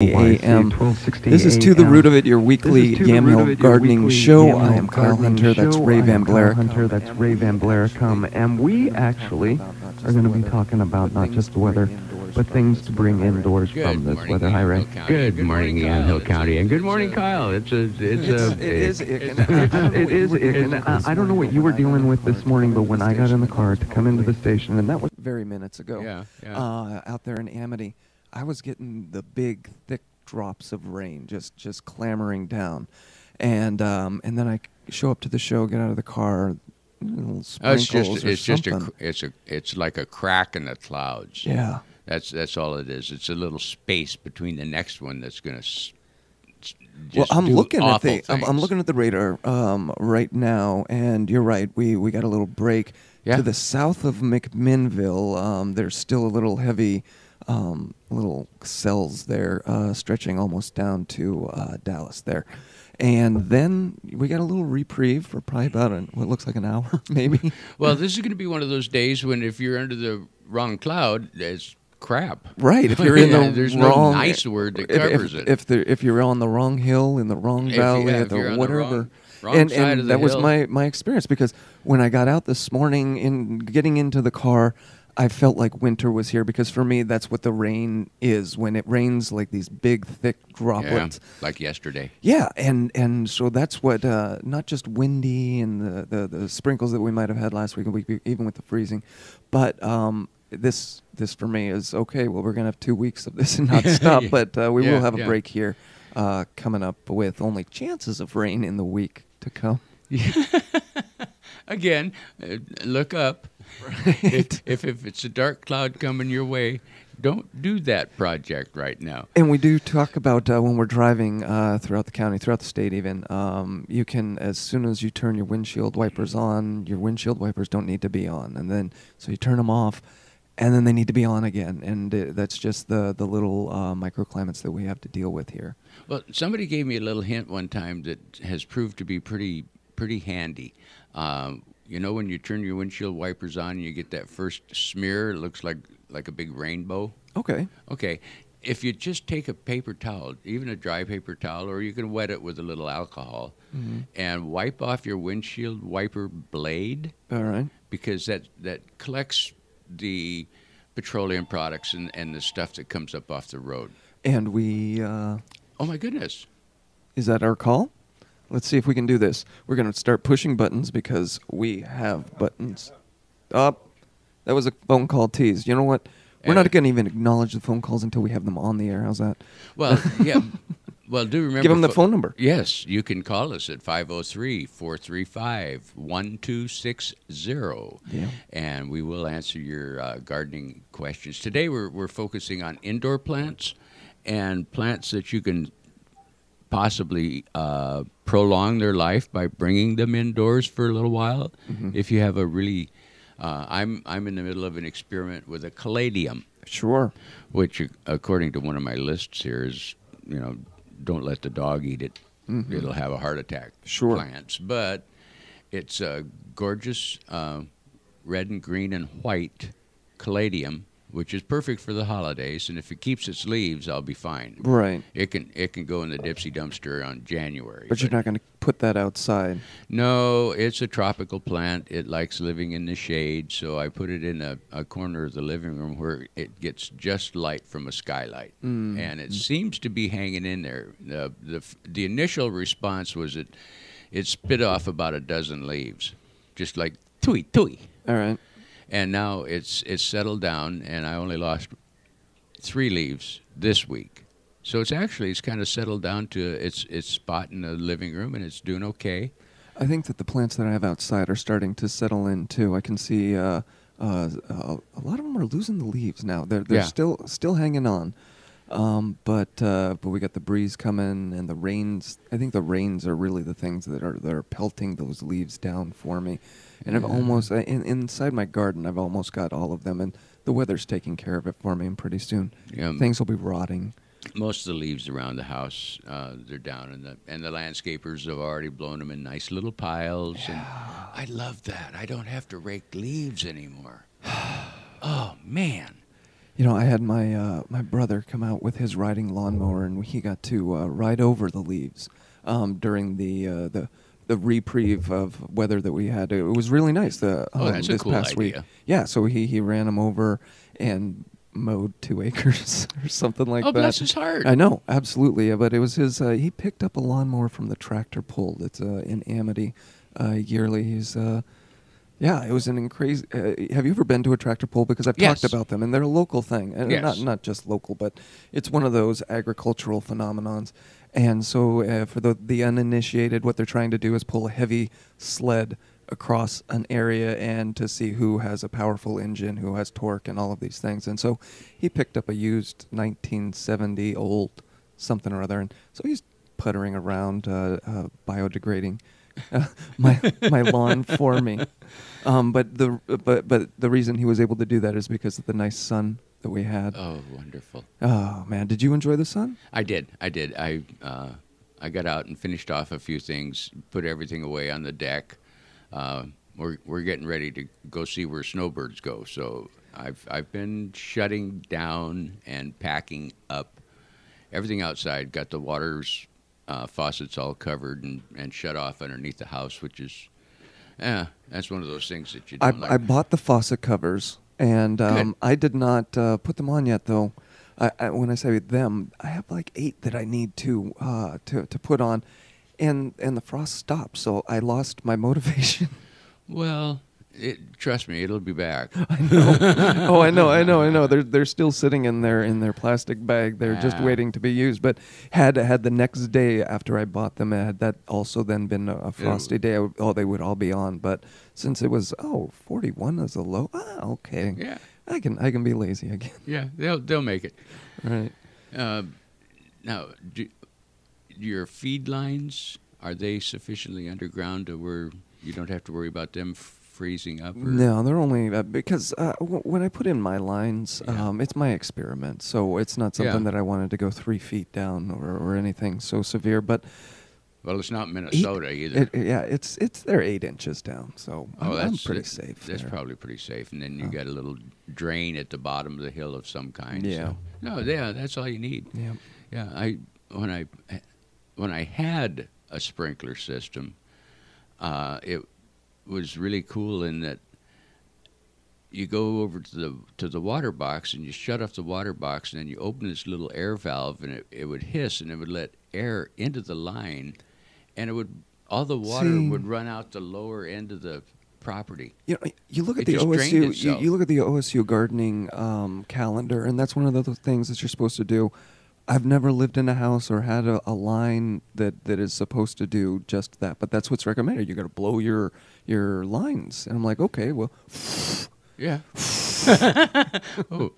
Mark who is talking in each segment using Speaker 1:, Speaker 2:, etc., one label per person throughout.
Speaker 1: a.m. This is To the Root of It, your weekly Yamhill gardening show. I am Kyle Hunter, that's Ray Van Blair.
Speaker 2: That's Ray Van Blair. And we actually are going to be talking about not just the weather, but things to bring indoors from this weather. Hi, Ray.
Speaker 3: Good morning, Yamhill County, and good morning, Kyle.
Speaker 1: It is
Speaker 2: I don't know what you were dealing with this morning, but when I got in the car to come into the station, and that was
Speaker 1: very minutes ago, out there in Amity, I was getting the big, thick drops of rain just clamoring down, and then I show up to the show, get out of the car, little sprinkles
Speaker 3: it's like a crack in the clouds.
Speaker 1: Yeah,
Speaker 3: that's all it is. It's a little space between the next one that's going to.
Speaker 1: Well, I'm looking at the radar right now, and you're right. We got a little break to the south of McMinnville. There's still a little heavy. Little cells there stretching almost down to Dallas there. And then we got a little reprieve for probably about what looks like an hour, maybe.
Speaker 3: Well, this is going to be one of those days when if you're under the wrong cloud, it's crap.
Speaker 1: Right. If you're in the
Speaker 3: there's
Speaker 1: wrong...
Speaker 3: no nice word that covers it.
Speaker 1: If you're on the wrong hill, in the wrong valley, whatever.
Speaker 3: Wrong side of the
Speaker 1: that was
Speaker 3: hill.
Speaker 1: my experience, because when I got out this morning, getting into the car, I felt like winter was here, because for me, that's what the rain is. When it rains, like these big, thick droplets.
Speaker 3: Yeah, like yesterday.
Speaker 1: Yeah, and so that's what, not just windy and the sprinkles that we might have had last week, even with the freezing, but this for me is, okay, well, we're going to have 2 weeks of this and not stop, but we will have a break here coming up with only chances of rain in the week to come.
Speaker 3: Again, look up.
Speaker 1: Right.
Speaker 3: If it's a dark cloud coming your way, don't do that project right now.
Speaker 1: And we do talk about when we're driving throughout the county, throughout the state even, you can, as soon as you turn your windshield wipers on, your windshield wipers don't need to be on. And then, so you turn them off, and then they need to be on again. And that's just the little microclimates that we have to deal with here.
Speaker 3: Well, somebody gave me a little hint one time that has proved to be pretty handy. You know, when you turn your windshield wipers on and you get that first smear, it looks like a big rainbow.
Speaker 1: Okay.
Speaker 3: If you just take a paper towel, even a dry paper towel, or you can wet it with a little alcohol, and wipe off your windshield wiper blade.
Speaker 1: All right.
Speaker 3: Because that collects the petroleum products and the stuff that comes up off the road.
Speaker 1: And we...
Speaker 3: oh, my goodness.
Speaker 1: Is that our call? Let's see if we can do this. We're going to start pushing buttons because we have buttons. That was a phone call tease. You know what? We're not going to even acknowledge the phone calls until we have them on the air. How's that?
Speaker 3: Well, yeah. Well, do remember...
Speaker 1: Give them the phone number.
Speaker 3: Yes, you can call us at 503-435-1260.
Speaker 1: Yeah.
Speaker 3: And we will answer your gardening questions. Today we're focusing on indoor plants and plants that you can possibly prolong their life by bringing them indoors for a little while. If you have a really... I'm in the middle of an experiment with a caladium.
Speaker 1: Sure.
Speaker 3: Which, according to one of my lists here, is, don't let the dog eat it. It'll have a heart attack.
Speaker 1: Sure.
Speaker 3: Plants. But it's a gorgeous red and green and white caladium, which is perfect for the holidays. And if it keeps its leaves, I'll be fine.
Speaker 1: Right.
Speaker 3: It can go in the Dipsy dumpster on January.
Speaker 1: But you're not going to put that outside.
Speaker 3: No, it's a tropical plant. It likes living in the shade, so I put it in a corner of the living room where it gets just light from a skylight. And it seems to be hanging in there. The initial response was it spit off about a dozen leaves, just like tui tui.
Speaker 1: All right.
Speaker 3: And now it's settled down, and I only lost 3 leaves this week. So it's kind of settled down to its spot in the living room, and it's doing okay.
Speaker 1: I think that the plants that I have outside are starting to settle in too. I can see a lot of them are losing the leaves now. They're still hanging on, but we got the breeze coming and the rains. I think the rains are really the things that are pelting those leaves down for me. And I've almost inside my garden, I've almost got all of them, and the weather's taking care of it for me. And pretty soon, things will be rotting.
Speaker 3: Most of the leaves around the house, they're down, and the landscapers have already blown them in nice little piles. Yeah. And I love that. I don't have to rake leaves anymore. Oh man,
Speaker 1: I had my brother come out with his riding lawnmower, and he got to ride over the leaves during the reprieve of weather that we had. It was really nice.
Speaker 3: That's a
Speaker 1: this
Speaker 3: cool
Speaker 1: past
Speaker 3: idea.
Speaker 1: week. Yeah, so he ran him over and mowed 2 acres or something like that.
Speaker 3: Oh, bless his heart.
Speaker 1: I know, absolutely. But it was his. He picked up a lawnmower from the tractor pull. It's in Amity yearly. He's. Yeah, it was crazy. Have you ever been to a tractor pull? Because I've
Speaker 3: Yes.
Speaker 1: talked about them, and they're a local thing, and
Speaker 3: Yes.
Speaker 1: not just local, but it's one of those agricultural phenomenons. And so, for the uninitiated, what they're trying to do is pull a heavy sled across an area and to see who has a powerful engine, who has torque, and all of these things. And so, he picked up a used 1970 old something or other, and so he's puttering around, biodegrading my lawn for me. But the reason he was able to do that is because of the nice sun that we had.
Speaker 3: Oh, wonderful.
Speaker 1: Oh man, did you enjoy the sun?
Speaker 3: I did. I got out and finished off a few things, put everything away on the deck. We're getting ready to go see where snowbirds go. So I've been shutting down and packing up everything outside. Got the faucets all covered and shut off underneath the house, which is, that's one of those things that you don't like.
Speaker 1: I bought the faucet covers, and I did not put them on yet, though. When I say them, I have like 8 that I need to put on, and the frost stopped, so I lost my motivation.
Speaker 3: Well, trust me, it'll be back.
Speaker 1: I know. Oh, I know. They're still sitting in their plastic bag. They're just waiting to be used. But had the next day after I bought them, had that also then been a frosty day, they would all be on. But since it was 41 is a low, okay.
Speaker 3: Yeah.
Speaker 1: I can be lazy again.
Speaker 3: Yeah, they'll make it.
Speaker 1: Right.
Speaker 3: Now, your feed lines, are they sufficiently underground to where you don't have to worry about them freezing up? Or?
Speaker 1: No, they're only because when I put in my lines, it's my experiment, so it's not something that I wanted to go 3 feet down or anything so severe. But
Speaker 3: well, it's not Minnesota either.
Speaker 1: It's they're 8 inches down, so I'm pretty safe.
Speaker 3: That's probably pretty safe. And then you got a little drain at the bottom of the hill of some kind.
Speaker 1: Yeah.
Speaker 3: So. No, that's all you need.
Speaker 1: Yeah.
Speaker 3: Yeah. When I had a sprinkler system, it was really cool in that you go over to the water box and you shut off the water box, and then you open this little air valve, and it would hiss, and it would let air into the line, and all the water would run out the lower end of the property.
Speaker 1: You look at the OSU. You look at the OSU gardening calendar, and that's one of the things that you're supposed to do. I've never lived in a house or had a line that is supposed to do just that, but that's what's recommended. You got to blow your lines, and I'm like, okay, well,
Speaker 3: yeah.
Speaker 1: Ooh.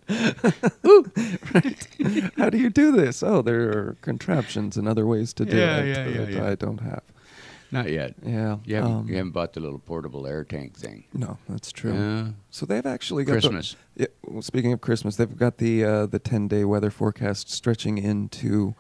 Speaker 1: Ooh. Right. How do you do this? Oh, there are contraptions and other ways to do it that I don't have.
Speaker 3: Not yet.
Speaker 1: Yeah.
Speaker 3: You haven't bought the little portable air tank thing.
Speaker 1: No, that's true. So they've actually got
Speaker 3: Christmas.
Speaker 1: Speaking of Christmas, they've got the 10-day weather forecast stretching into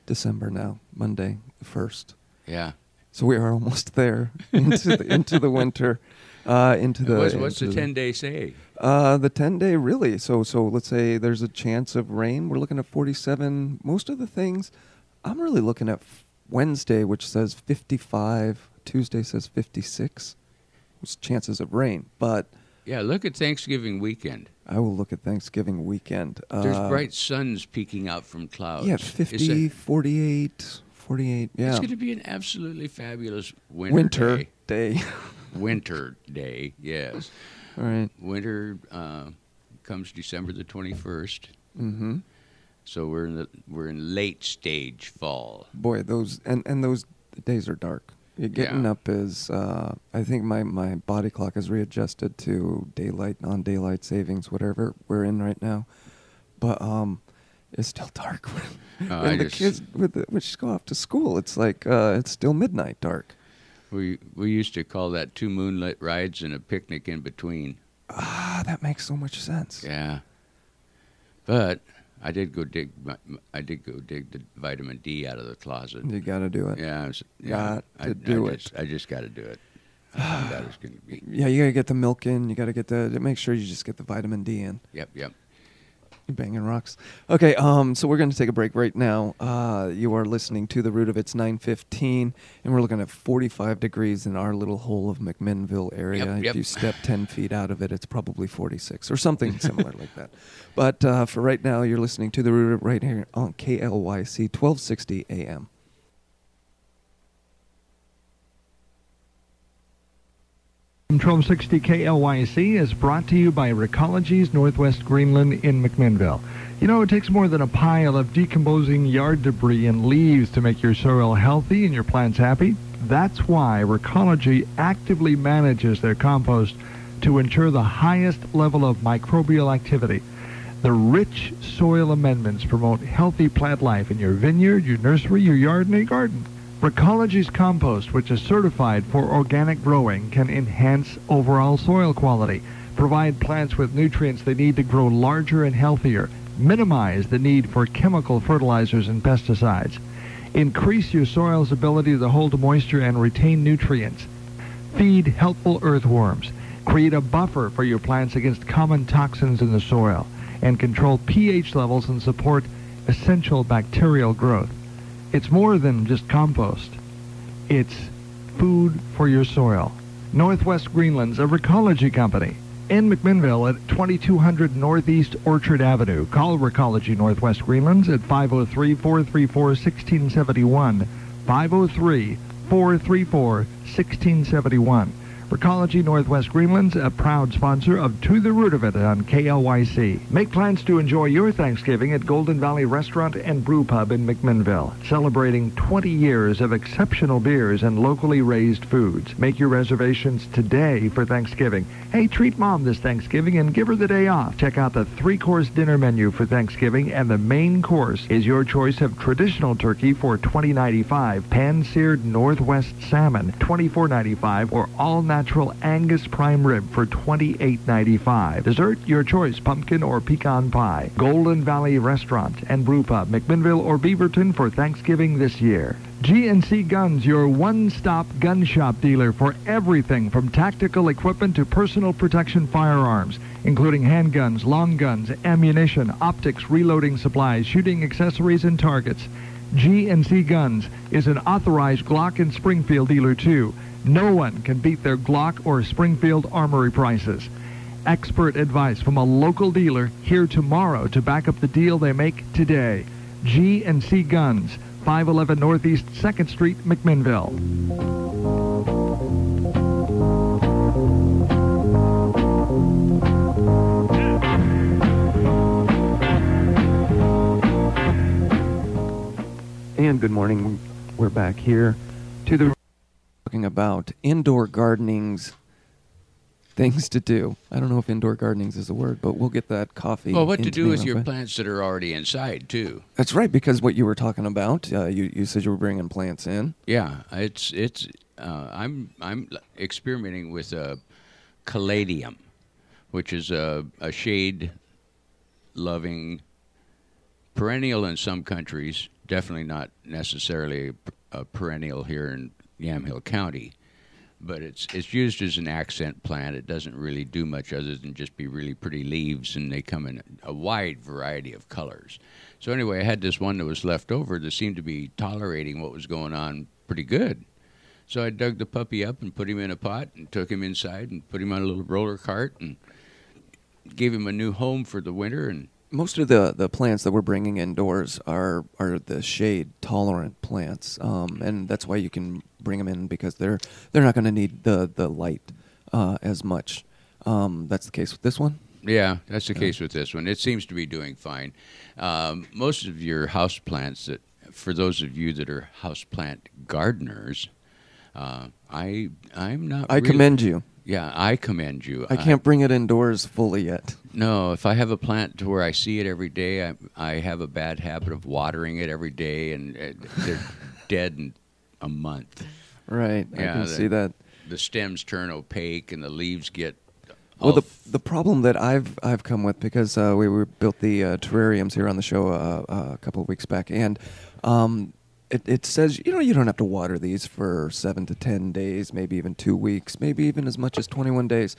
Speaker 1: December now, Monday the 1st.
Speaker 3: Yeah.
Speaker 1: So we are almost there into the winter. What's
Speaker 3: the 10-day say?
Speaker 1: The 10-day really. So let's say there's a chance of rain. We're looking at 47. Most of the things, I'm really looking at Wednesday, which says 55. Tuesday says 56. There's chances of rain, but
Speaker 3: yeah, look at Thanksgiving weekend.
Speaker 1: I will look at Thanksgiving weekend.
Speaker 3: There's bright suns peeking out from clouds.
Speaker 1: Yeah, 50, 48. Yeah.
Speaker 3: It's going to be an absolutely fabulous winter
Speaker 1: day.
Speaker 3: Winter day, yes.
Speaker 1: All right.
Speaker 3: Winter comes December the 21st.
Speaker 1: Mm-hmm.
Speaker 3: So we're in late stage fall.
Speaker 1: Boy, those days are dark. Getting up is I think my body clock is readjusted to daylight, non-daylight savings, whatever we're in right now. But it's still dark when the kids which go off to school. It's like it's still midnight dark.
Speaker 3: We used to call that 2 moonlit rides and a picnic in between.
Speaker 1: That makes so much sense.
Speaker 3: Yeah. But I did go dig the vitamin D out of the closet.
Speaker 1: You got to do it.
Speaker 3: Yeah,
Speaker 1: do it.
Speaker 3: I just got to do it. I found out it was going to be.
Speaker 1: Yeah, you got to get the milk in. You got to make sure you just get the vitamin D in.
Speaker 3: Yep.
Speaker 1: Banging rocks. Okay, so we're going to take a break right now. You are listening to The Root of It's 9:15, and we're looking at 45 degrees in our little hole of McMinnville area.
Speaker 3: Yep.
Speaker 1: If you step 10 feet out of it, it's probably 46 or something similar like that. But for right now, you're listening to The Root of It right here on KLYC 1260 AM.
Speaker 4: AM 1260 KLYC is brought to you by Recology's Northwest Greenland in McMinnville. You know, it takes more than a pile of decomposing yard debris and leaves to make your soil healthy and your plants happy. That's why Recology actively manages their compost to ensure the highest level of microbial activity. The rich soil amendments promote healthy plant life in your vineyard, your nursery, your yard, and your garden. Recology's compost, which is certified for organic growing, can enhance overall soil quality, provide plants with nutrients they need to grow larger and healthier, minimize the need for chemical fertilizers and pesticides, increase your soil's ability to hold moisture and retain nutrients, feed helpful earthworms, create a buffer for your plants against common toxins in the soil, and control pH levels and support essential bacterial growth. It's more than just compost. It's food for your soil. Northwest Greenland's a Recology company. In McMinnville at 2200 Northeast Orchard Avenue. Call Recology Northwest Greenland's at 503-434-1671. 503-434-1671. Recology Northwest Greenland's a proud sponsor of To the Root of It on KLYC. Make plans to enjoy your Thanksgiving at Golden Valley Restaurant and Brew Pub in McMinnville, celebrating 20 years of exceptional beers and locally raised foods. Make your reservations today for Thanksgiving. Hey, treat Mom this Thanksgiving and give her the day off. Check out the 3-course dinner menu for Thanksgiving, and the main course is your choice of traditional turkey for $20.95, pan-seared Northwest salmon $24.95, or all-natural Angus prime rib for $28.95. Dessert, your choice, pumpkin or pecan pie. Golden Valley Restaurant and Brew Pub, McMinnville or Beaverton for Thanksgiving this year. G&C Guns, your one-stop gun shop dealer for everything from tactical equipment to personal protection firearms, including handguns, long guns, ammunition, optics, reloading supplies, shooting accessories, and targets. G&C Guns is an authorized Glock and Springfield dealer, too. No one can beat their Glock or Springfield armory prices. Expert advice from a local dealer here tomorrow to back up the deal they make today. G&C Guns, 511 Northeast 2nd Street, McMinnville.
Speaker 2: And good morning. We're back here to the
Speaker 1: talking about indoor gardening's things to do. I don't know if indoor gardening's is a word, but we'll get that coffee.
Speaker 3: Well, what to do with
Speaker 1: real
Speaker 3: your
Speaker 1: quick.
Speaker 3: plants that are already inside too?
Speaker 1: That's right, because what you were talking about, you said you were bringing plants in.
Speaker 3: Yeah, I'm experimenting with a caladium, which is a shade-loving perennial in some countries. Definitely not necessarily a perennial here in Yamhill County, but it's used as an accent plant. It doesn't really do much other than just be really pretty leaves, and they come in a wide variety of colors. So anyway, I had this one that was left over that seemed to be tolerating what was going on pretty good. So I dug the puppy up and put him in a pot and took him inside and put him on a little roller cart and gave him a new home for the winter. And
Speaker 1: most of the plants that we're bringing indoors are the shade tolerant plants, and that's why you can bring them in, because they're not going to need the light as much. That's the case with this one.
Speaker 3: Yeah, that's the case with this one. It seems to be doing fine. Most of your house plants, that for those of you that are houseplant gardeners, I'm not.
Speaker 1: I commend you.
Speaker 3: Yeah, I commend you.
Speaker 1: I can't bring it indoors fully yet.
Speaker 3: No, if I have a plant to where I see it every day, I have a bad habit of watering it every day, and they're dead in a month.
Speaker 1: Right, yeah, I can see that.
Speaker 3: The stems turn opaque, and the leaves get.
Speaker 1: Well, the problem that I've come with, because we built the terrariums here on the show a couple of weeks back, and it says, you don't have to water these for 7 to 10 days, maybe even 2 weeks, maybe even as much as 21 days.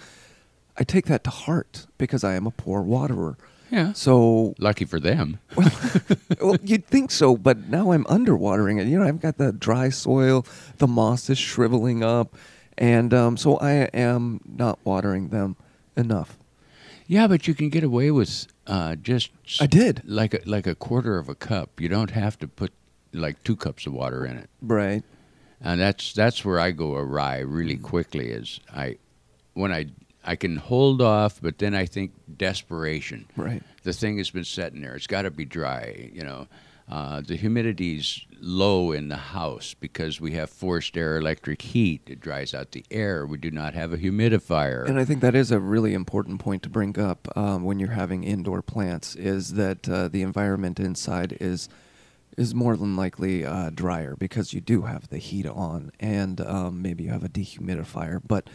Speaker 1: I take that to heart because I am a poor waterer.
Speaker 3: Yeah.
Speaker 1: So
Speaker 3: Lucky for them.
Speaker 1: well, you'd think so, but now I'm underwatering it. I've got the dry soil, the moss is shriveling up, and so I am not watering them enough.
Speaker 3: Yeah, but you can get away with just
Speaker 1: I did.
Speaker 3: like a quarter of a cup. You don't have to put like 2 cups of water in it.
Speaker 1: Right.
Speaker 3: And that's where I go awry really quickly. Is when I can hold off, but then I think desperation.
Speaker 1: Right.
Speaker 3: The thing has been sitting there. It's got to be dry. The humidity's low in the house because we have forced air electric heat. It dries out the air. We do not have a humidifier.
Speaker 1: And I think that is a really important point to bring up when you're having indoor plants, is that the environment inside is more than likely drier because you do have the heat on, and maybe you have a dehumidifier. But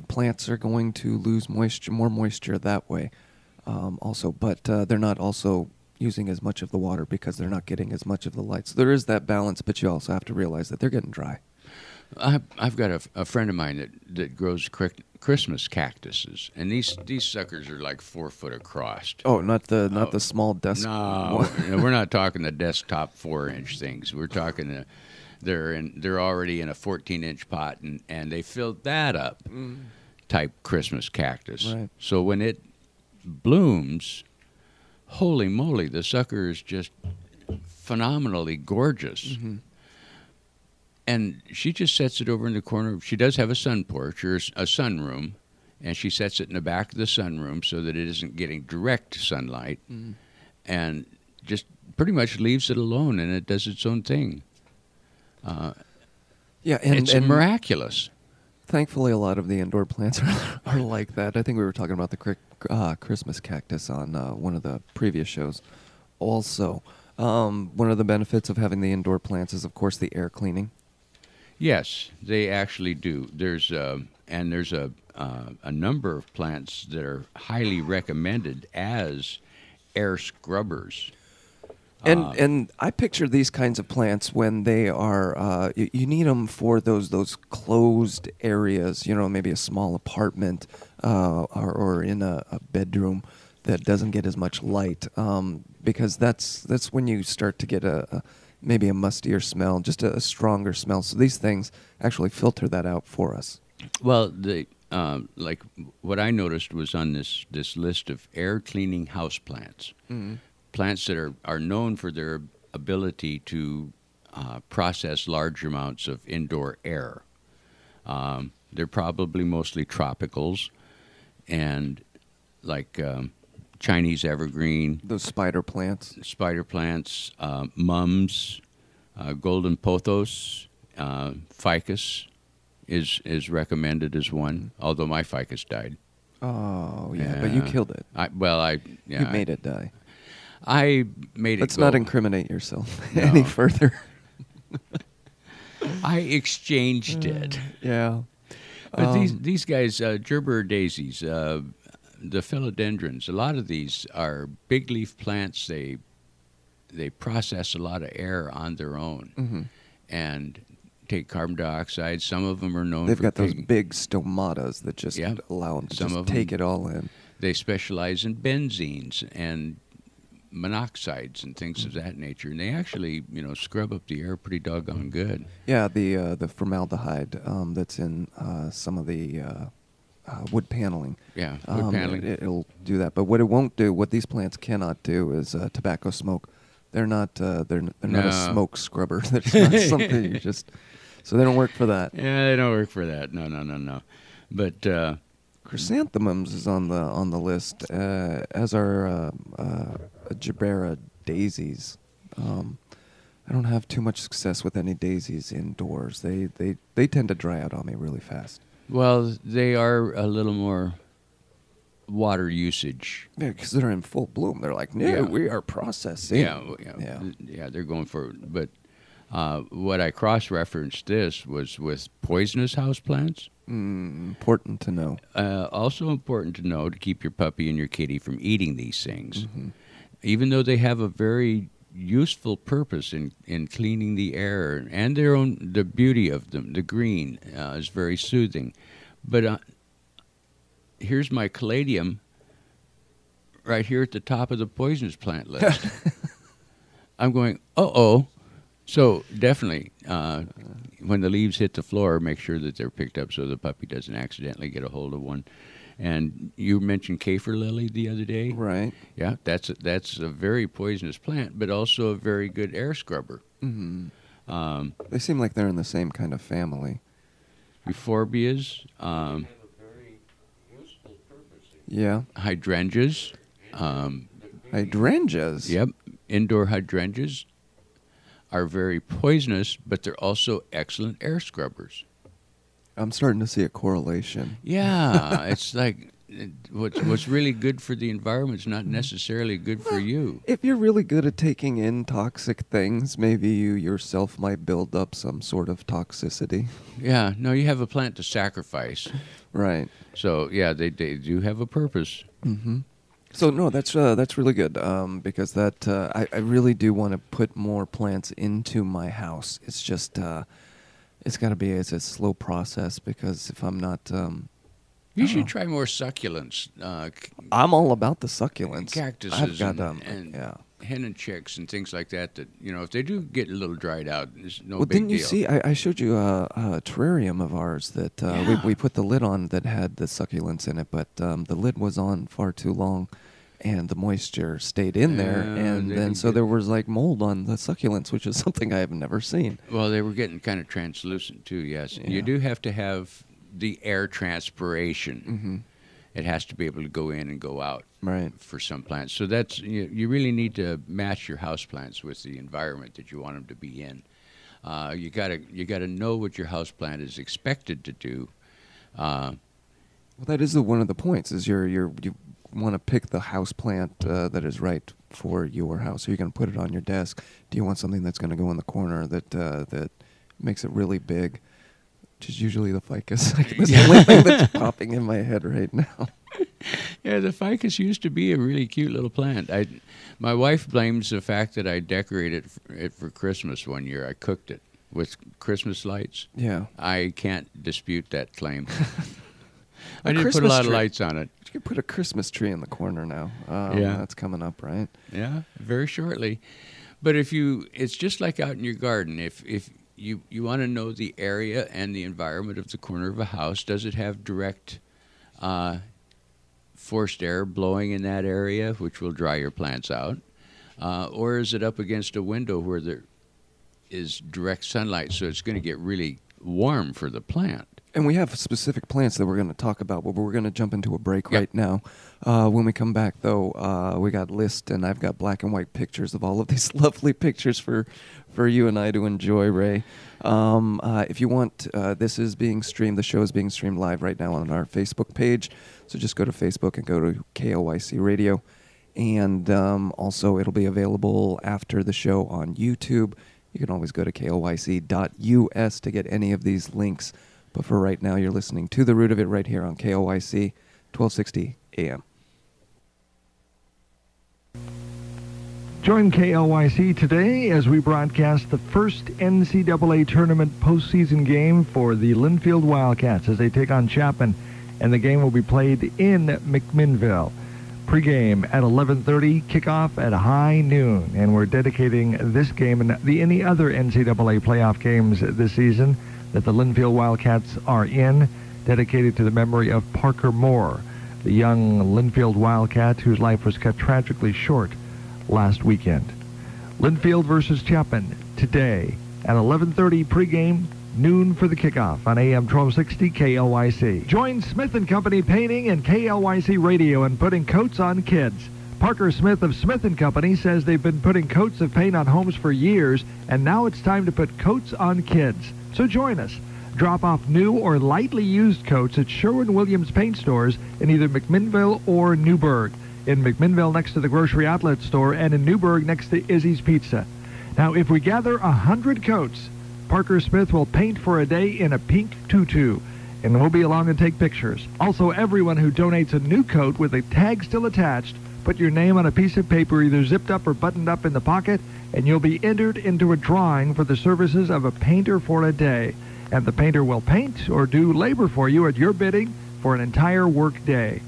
Speaker 1: plants are going to lose more moisture that way also. But they're not also using as much of the water because they're not getting as much of the light. So there is that balance, but you also have to realize that they're getting dry.
Speaker 3: I've got a friend of mine that grows Christmas cactuses, and these suckers are like 4 foot across.
Speaker 1: Oh, not the small desk.
Speaker 3: No, we're not talking the desktop 4-inch things. We're talking they're already in a 14-inch pot, and they filled that up type Christmas cactus.
Speaker 1: Right.
Speaker 3: So when it blooms, holy moly, the sucker is just phenomenally gorgeous. Mm-hmm. And she just sets it over in the corner. She does have a sun porch or a sunroom, and she sets it in the back of the sunroom so that it isn't getting direct sunlight, and just pretty much leaves it alone, and it does its own thing. It's miraculous.
Speaker 1: Thankfully, a lot of the indoor plants are like that. I think we were talking about the Christmas cactus on one of the previous shows. Also, one of the benefits of having the indoor plants is, of course, the air cleaning.
Speaker 3: Yes, they actually do. There's a number of plants that are highly recommended as air scrubbers.
Speaker 1: And I picture these kinds of plants when they are you need them for those closed areas. Maybe a small apartment or in a bedroom that doesn't get as much light, because that's when you start to get maybe a mustier smell, just a stronger smell. So these things actually filter that out for us.
Speaker 3: Well, like what I noticed was on this list of air cleaning house plants, plants that are known for their ability to process large amounts of indoor air. They're probably mostly tropicals, and like Chinese evergreen.
Speaker 1: Those spider plants.
Speaker 3: Mums, golden pothos, ficus is recommended as one, although my ficus died.
Speaker 1: Oh, yeah, but you killed it.
Speaker 3: You
Speaker 1: made it die.
Speaker 3: I made it
Speaker 1: Let's
Speaker 3: go.
Speaker 1: not incriminate yourself any further.
Speaker 3: I exchanged it.
Speaker 1: Yeah.
Speaker 3: But these guys, Gerber daisies, the philodendrons, a lot of these are big leaf plants. They process a lot of air on their own and take carbon dioxide. Some of them are known
Speaker 1: They've
Speaker 3: for
Speaker 1: got those big stomatas that just allow them to
Speaker 3: Some
Speaker 1: just
Speaker 3: of
Speaker 1: take
Speaker 3: them,
Speaker 1: it all in.
Speaker 3: They specialize in benzenes and monoxides and things of that nature, and they actually, scrub up the air pretty doggone good.
Speaker 1: Yeah, the formaldehyde that's in some of the wood paneling.
Speaker 3: Yeah, wood paneling.
Speaker 1: It'll do that, but what it won't do, what these plants cannot do, is tobacco smoke. They're not not a smoke scrubber. That's not something you just. So they don't work for that.
Speaker 3: Yeah, they don't work for that. No. But
Speaker 1: chrysanthemums is on the list, as are Gibera daisies. I don't have too much success with any daisies indoors. They tend to dry out on me really fast.
Speaker 3: Well, they are a little more water usage.
Speaker 1: Yeah, because they're in full bloom. They're like, no, we are processing.
Speaker 3: Yeah, they're going for it. But what I cross-referenced this was with poisonous houseplants.
Speaker 1: Important to know.
Speaker 3: Also important to know to keep your puppy and your kitty from eating these things. Even though they have a very useful purpose in cleaning the air and the beauty of them. The green is very soothing. But here's my caladium right here at the top of the poisonous plant list. I'm going, uh-oh. So definitely, when the leaves hit the floor, make sure that they're picked up so the puppy doesn't accidentally get a hold of one. And you mentioned kaffir lily the other day.
Speaker 1: Right.
Speaker 3: Yeah, that's a very poisonous plant, but also a very good air scrubber.
Speaker 1: Mm-hmm. They seem like they're in the same kind of family.
Speaker 3: Euphorbias.
Speaker 1: Yeah.
Speaker 3: Hydrangeas.
Speaker 1: Hydrangeas?
Speaker 3: Yep. Indoor hydrangeas are very poisonous, but they're also excellent air scrubbers.
Speaker 1: I'm starting to see a correlation.
Speaker 3: Yeah. It's like what's really good for the environment is not necessarily good for you.
Speaker 1: If you're really good at taking in toxic things, maybe you yourself might build up some sort of toxicity.
Speaker 3: Yeah. No, you have a plant to sacrifice.
Speaker 1: Right.
Speaker 3: So, yeah, they do have a purpose.
Speaker 1: Mm-hmm. So, no, that's really good because I really do want to put more plants into my house. It's just, it's got to be a slow process because if I'm not...
Speaker 3: you should try more succulents.
Speaker 1: I'm all about the succulents.
Speaker 3: Cactuses
Speaker 1: I've got
Speaker 3: and
Speaker 1: yeah.
Speaker 3: henna chicks and things like that, if they do get a little dried out, it's no
Speaker 1: well,
Speaker 3: big
Speaker 1: didn't you
Speaker 3: deal.
Speaker 1: see? I showed you a terrarium of ours that we put the lid on that had the succulents in it, but the lid was on far too long, and the moisture stayed in there, and then so there was like mold on the succulents, which is something I have never seen.
Speaker 3: Well, they were getting kind of translucent too. Yes,
Speaker 1: Yeah.
Speaker 3: You do have to have the air transpiration.
Speaker 1: Mm-hmm.
Speaker 3: It has to be able to go in and go out.
Speaker 1: Right.
Speaker 3: For some plants. So that's you really need to match your house plants with the environment that you want them to be in. You gotta know what your house plant is expected to do.
Speaker 1: Well, that is one of the points. Is you want to pick the house plant that is right for your house. So you're going to put it on your desk. Do you want something that's going to go in the corner that makes it really big? Which is usually the ficus. That's the only thing that's popping in my head right now.
Speaker 3: Yeah, the ficus used to be a really cute little plant. My wife blames the fact that I decorated it for Christmas one year. I cooked it with Christmas lights.
Speaker 1: Yeah.
Speaker 3: I can't dispute that claim. I didn't put a lot of lights on it.
Speaker 1: You could put a Christmas tree in the corner now.
Speaker 3: Yeah.
Speaker 1: That's coming up, right?
Speaker 3: Yeah, very shortly. But it's just like out in your garden. If you want to know the area and the environment of the corner of a house, does it have direct forced air blowing in that area, which will dry your plants out? Or is it up against a window where there is direct sunlight, so it's going to get really warm for the plant?
Speaker 1: And we have specific plants that we're going to talk about, but we're going to jump into a break right now. When we come back, though, we got list, and I've got black and white pictures of all of these lovely pictures for you and I to enjoy, Ray. If you want, this is being streamed. The show is being streamed live right now on our Facebook page. So just go to Facebook and go to KLYC Radio. And also, it'll be available after the show on YouTube. You can always go to KLYC.us to get any of these links. But for right now, you're listening to The Root of It right here on KLYC, 1260 AM.
Speaker 4: Join KLYC today as we broadcast the first NCAA tournament postseason game for the Linfield Wildcats as they take on Chapman, and the game will be played in McMinnville. Pre-game at 11:30, kickoff at high noon, and we're dedicating this game and any other NCAA playoff games this season that the Linfield Wildcats are in, dedicated to the memory of Parker Moore, the young Linfield Wildcat whose life was cut tragically short last weekend. Linfield versus Chapman today at 11:30 pregame, noon for the kickoff on AM 1260 KLYC. Join Smith & Company Painting and KLYC Radio in putting coats on kids. Parker Smith of Smith & Company says they've been putting coats of paint on homes for years, and now it's time to put coats on kids. So join us. Drop off new or lightly used coats at Sherwin-Williams paint stores in either McMinnville or Newburgh. In McMinnville next to the grocery outlet store, and in Newburgh next to Izzy's Pizza. Now, if we gather 100 coats, Parker Smith will paint for a day in a pink tutu, and we'll be along and take pictures. Also, everyone who donates a new coat with a tag still attached, put your name on a piece of paper either zipped up or buttoned up in the pocket, and you'll be entered into a drawing for the services of a painter for a day. And the painter will paint or do labor for you at your bidding for an entire work day.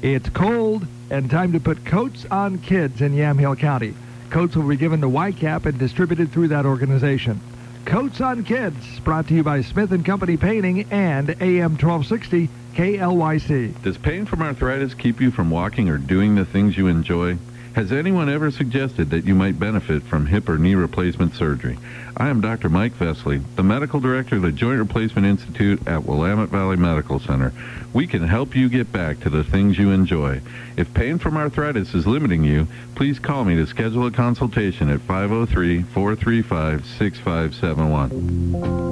Speaker 4: It's cold, And time to put Coats on Kids in Yamhill County. Coats will be given to YCAP and distributed through that organization. Coats on Kids, brought to you by Smith & Company Painting and AM 1260 KLYC.
Speaker 5: Does pain from arthritis keep you from walking or doing the things you enjoy? Has anyone ever suggested that you might benefit from hip or knee replacement surgery? I am Dr. Mike Vesley, the Medical Director of the Joint Replacement Institute at Willamette Valley Medical Center. We can help you get back to the things you enjoy. If pain from arthritis is limiting you, please call me to schedule a consultation at 503-435-6571.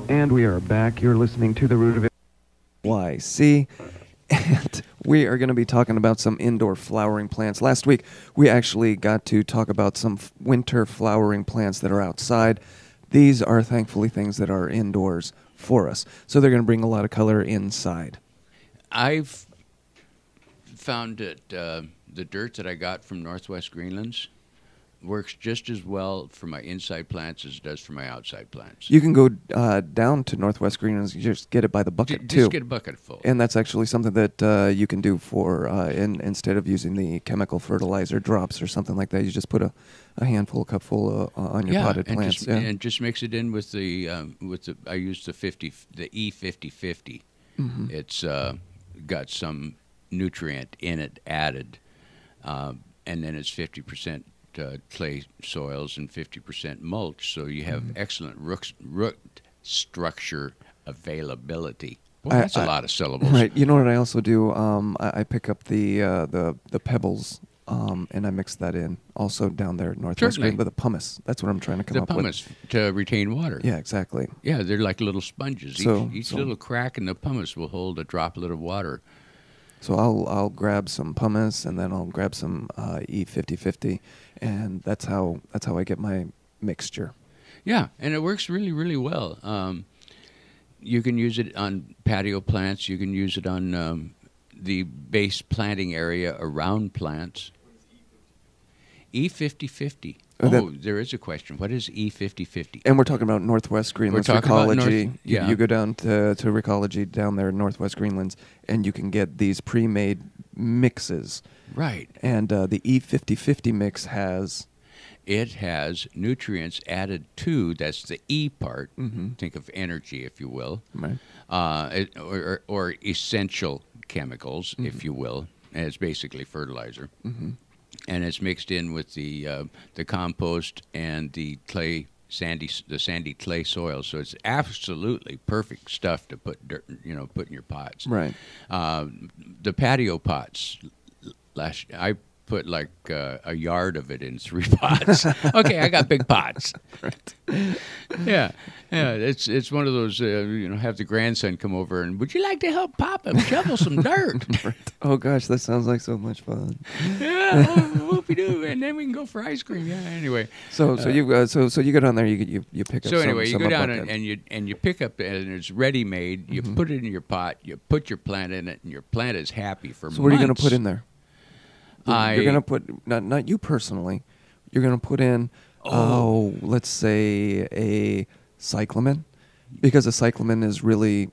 Speaker 2: And we are back. You're listening to The Root of It.
Speaker 1: KLYC, and we are going to be talking about some indoor flowering plants. Last week, we actually got to talk about some winter flowering plants that are outside. These are thankfully things that are indoors for us, so they're going to bring a lot of color inside.
Speaker 3: I've found that the dirt that I got from Northwest Greenlands works just as well for my inside plants as it does for my outside plants.
Speaker 1: You can go down to Northwest Greenlands, you just get it by the bucket, too.
Speaker 3: Just get a bucket full.
Speaker 1: And that's actually something that you can do for, instead of using the chemical fertilizer drops or something like that, you just put a handful, a cupful on your potted plants.
Speaker 3: And just mix it in with the I use the E5050.
Speaker 1: Mm-hmm.
Speaker 3: It's got some nutrient in it added, and then it's 50% clay soils and 50% mulch, so you have excellent root structure availability. Boy, that's a lot of syllables.
Speaker 1: Right. You know what I also do? I pick up the pebbles and I mix that in also down there at Northwest Green with the pumice. That's what I'm trying to come up with. The
Speaker 3: pumice to retain water.
Speaker 1: Yeah, exactly.
Speaker 3: Yeah, they're like little sponges.
Speaker 1: So,
Speaker 3: each little crack in the pumice will hold a droplet of water.
Speaker 1: So I'll grab some pumice and then I'll grab some E5050, and that's how I get my mixture.
Speaker 3: Yeah, and it works really, really well. You can use it on patio plants. You can use it on the base planting area around plants. E5050. There is a question. What is E5050?
Speaker 1: And we're talking about Northwest Greenlands Recology. You go down to Recology down there in Northwest Greenlands, and you can get these pre-made mixes.
Speaker 3: Right.
Speaker 1: And the E5050 mix has...
Speaker 3: It has nutrients added to, that's the E part.
Speaker 1: Mm-hmm.
Speaker 3: Think of energy, if you will.
Speaker 1: Right.
Speaker 3: Or essential chemicals, if you will. And it's basically fertilizer.
Speaker 1: Mm-hmm.
Speaker 3: And it's mixed in with the compost and the sandy clay soil. So it's absolutely perfect stuff to put put in your pots.
Speaker 1: Right.
Speaker 3: The patio pots, I put like a yard of it in 3 pots. Okay, I got big pots.
Speaker 1: Right.
Speaker 3: Yeah. It's one of those have the grandson come over and would you like to help Papa shovel some dirt?
Speaker 1: Right. Oh gosh, that sounds like so much fun.
Speaker 3: Yeah, whoopie-doo, and then we can go for ice cream. Yeah. Anyway.
Speaker 1: So you go down there. You pick up.
Speaker 3: So anyway,
Speaker 1: you
Speaker 3: go down and you pick up and it's ready made. You put it in your pot. You put your plant in it, and your plant is happy for months.
Speaker 1: So what are you going to put in there? You're going to put not you personally. You're going to put in let's say a cyclamen, because a cyclamen is really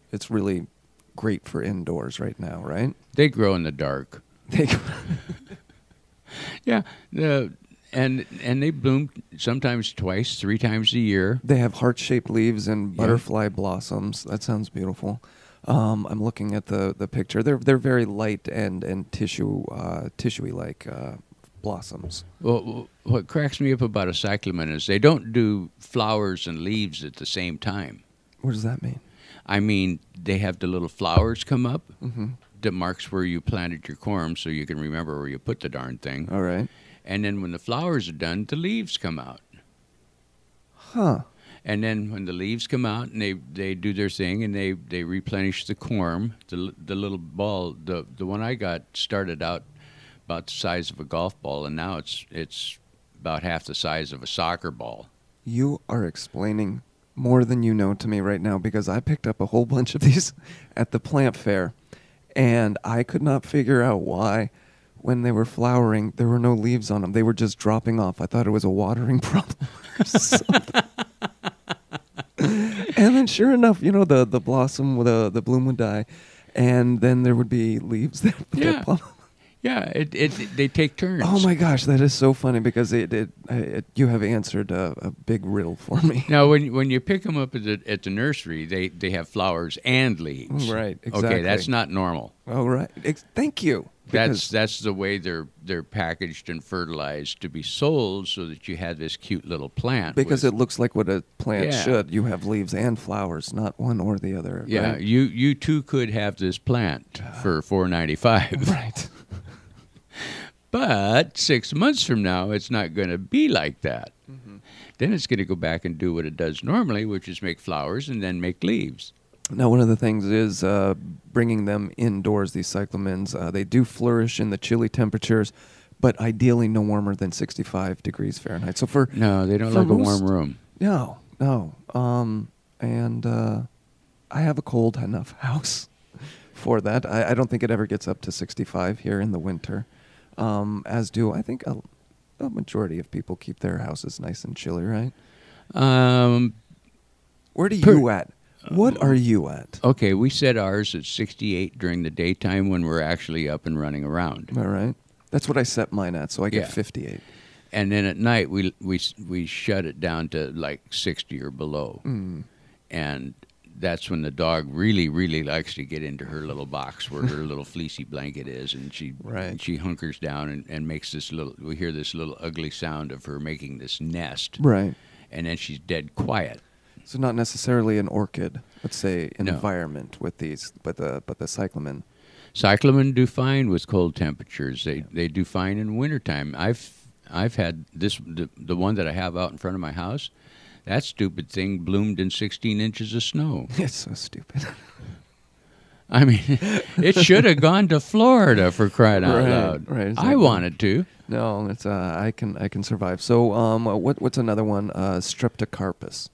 Speaker 1: great for indoors right now, right?
Speaker 3: They grow in the dark. Yeah, and they bloom sometimes twice, 3 times a year.
Speaker 1: They have heart-shaped leaves and butterfly blossoms. That sounds beautiful. I'm looking at the picture. They're very light and tissuey like blossoms.
Speaker 3: Well, what cracks me up about a cyclamen is they don't do flowers and leaves at the same time.
Speaker 1: What does that mean?
Speaker 3: I mean, they have the little flowers come up that marks where you planted your corm, so you can remember where you put the darn thing.
Speaker 1: All right.
Speaker 3: And then when the flowers are done, the leaves come out.
Speaker 1: Huh.
Speaker 3: And then when the leaves come out and they do their thing and they replenish the corm, the little ball, the one I got started out about the size of a golf ball, and now it's about half the size of a soccer ball.
Speaker 1: You are explaining more than you know to me right now, because I picked up a whole bunch of these at the plant fair, and I could not figure out why when they were flowering, there were no leaves on them. They were just dropping off. I thought it was a watering problem or something. And then sure enough, the blossom, the bloom would die, and then there would be leaves that
Speaker 3: Yeah, they take turns.
Speaker 1: Oh my gosh, that is so funny because you have answered a big riddle for me.
Speaker 3: Now, when you pick them up at the nursery, they have flowers and leaves.
Speaker 1: Right, exactly.
Speaker 3: Okay, that's not normal.
Speaker 1: Oh, right. Thank you.
Speaker 3: That's the way they're packaged and fertilized to be sold, so that you have this cute little plant.
Speaker 1: Because it looks like what a plant should. You have leaves and flowers, not one or the other.
Speaker 3: Yeah,
Speaker 1: right?
Speaker 3: you too could have this plant for $4.95.
Speaker 1: Right.
Speaker 3: But 6 months from now, it's not going to be like that. Mm-hmm. Then it's going to go back and do what it does normally, which is make flowers and then make leaves.
Speaker 1: Now, one of the things is bringing them indoors, these cyclamens. They do flourish in the chilly temperatures, but ideally no warmer than 65 degrees Fahrenheit. So
Speaker 3: No, they don't like a warm room.
Speaker 1: No. And I have a cold enough house for that. I don't think it ever gets up to 65 here in the winter. As do, I think, a majority of people keep their houses nice and chilly, right? Where do you at? What are you at?
Speaker 3: Okay, we set ours at 68 during the daytime when we're actually up and running around.
Speaker 1: All right. That's what I set mine at, so I get 58.
Speaker 3: And then at night, we shut it down to like 60 or below. Mm. And that's when the dog really, really likes to get into her little box where her little fleecy blanket is, and she hunkers down and makes this little. We hear this little ugly sound of her making this nest,
Speaker 1: right?
Speaker 3: And then she's dead quiet.
Speaker 1: So not necessarily an orchid, let's say, environment with these, but the cyclamen.
Speaker 3: Cyclamen do fine with cold temperatures. They do fine in wintertime. I've had the one that I have out in front of my house. That stupid thing bloomed in 16 inches of snow.
Speaker 1: It's so stupid.
Speaker 3: I mean, it should have gone to Florida, for crying out loud.
Speaker 1: Right. Exactly.
Speaker 3: I wanted to.
Speaker 1: No, it's I can survive. So what's another one? Streptocarpus.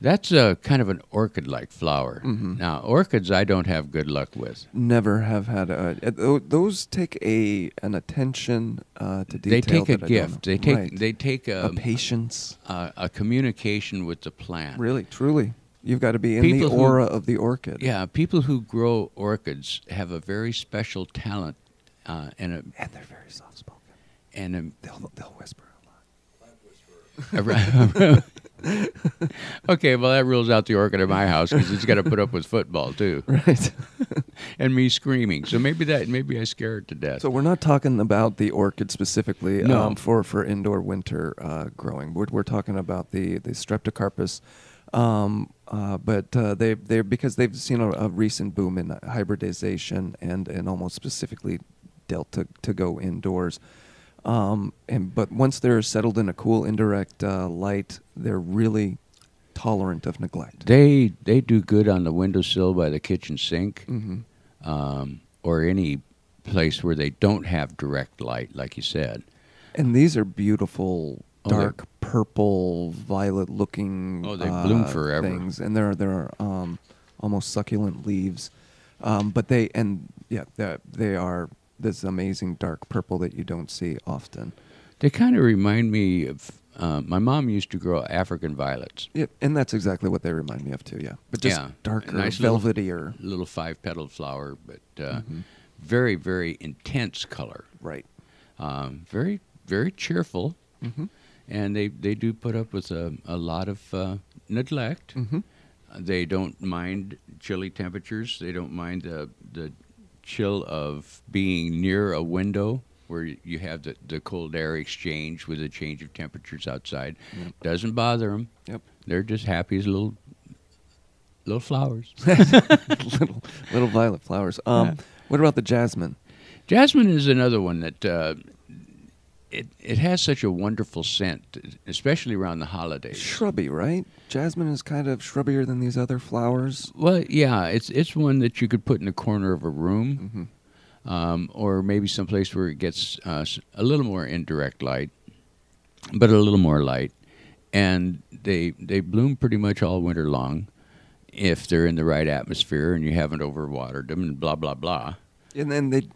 Speaker 3: That's kind of an orchid-like flower. Mm-hmm. Now, orchids I don't have good luck with.
Speaker 1: Never have had those take an attention to detail.
Speaker 3: They take a gift. They take
Speaker 1: a patience,
Speaker 3: a communication with the plant.
Speaker 1: Really, truly, you've got to be in the aura of the orchid.
Speaker 3: Yeah, people who grow orchids have a very special talent, and
Speaker 1: they're very soft-spoken.
Speaker 3: And
Speaker 1: they'll whisper a lot.
Speaker 3: Okay, well, that rules out the orchid at my house because it's got to put up with football too,
Speaker 1: right?
Speaker 3: And me screaming. So maybe I scare it to death.
Speaker 1: So we're not talking about the orchid specifically.
Speaker 3: No.
Speaker 1: For indoor winter growing. We're talking about the Streptocarpus, but they because they've seen a recent boom in hybridization and almost specifically dealt to go indoors. But once they're settled in a cool indirect light, they're really tolerant of neglect.
Speaker 3: They do good on the windowsill by the kitchen sink,
Speaker 1: mm-hmm.
Speaker 3: Or any place where they don't have direct light, like you said.
Speaker 1: And these are beautiful, dark purple, violet-looking.
Speaker 3: Oh, they bloom forever.
Speaker 1: Things, and they're almost succulent leaves, but they are this amazing dark purple that you don't see often.
Speaker 3: They kind of remind me of, my mom used to grow African violets.
Speaker 1: Yeah, and that's exactly what they remind me of too, yeah. But just darker, nice velvetier.
Speaker 3: Little 5-petaled flower, but very, very intense color.
Speaker 1: Right.
Speaker 3: Very, very cheerful.
Speaker 1: Mm-hmm.
Speaker 3: And they do put up with a lot of neglect.
Speaker 1: Mm-hmm.
Speaker 3: They don't mind chilly temperatures. They don't mind the chill of being near a window where you have the cold air exchange with a change of temperatures outside. Yep. Doesn't bother them.
Speaker 1: Yep.
Speaker 3: They're just happy as little flowers.
Speaker 1: little violet flowers. What about the jasmine?
Speaker 3: Jasmine is another one that it has such a wonderful scent, especially around the holidays.
Speaker 1: Shrubby, right? Jasmine is kind of shrubbier than these other flowers.
Speaker 3: Well, yeah, it's one that you could put in the corner of a room, or maybe someplace where it gets a little more indirect light, but a little more light. And they bloom pretty much all winter long if they're in the right atmosphere and you haven't overwatered them and blah, blah, blah.
Speaker 1: And then the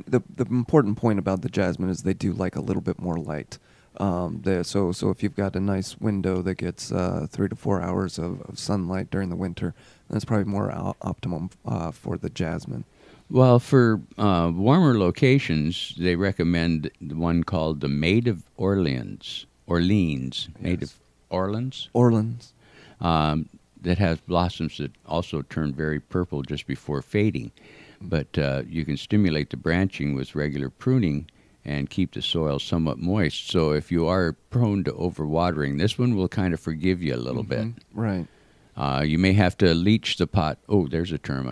Speaker 1: important point about the jasmine is they do like a little bit more light. So if you've got a nice window that gets 3 to 4 hours of sunlight during the winter, that's probably more optimum for the jasmine.
Speaker 3: Well, for warmer locations, they recommend the one called the Maid of Orleans. Maid of Orleans. That has blossoms that also turn very purple just before fading. But you can stimulate the branching with regular pruning and keep the soil somewhat moist. So if you are prone to overwatering, this one will kind of forgive you a little bit.
Speaker 1: Right.
Speaker 3: You may have to leach the pot. Oh, there's a term.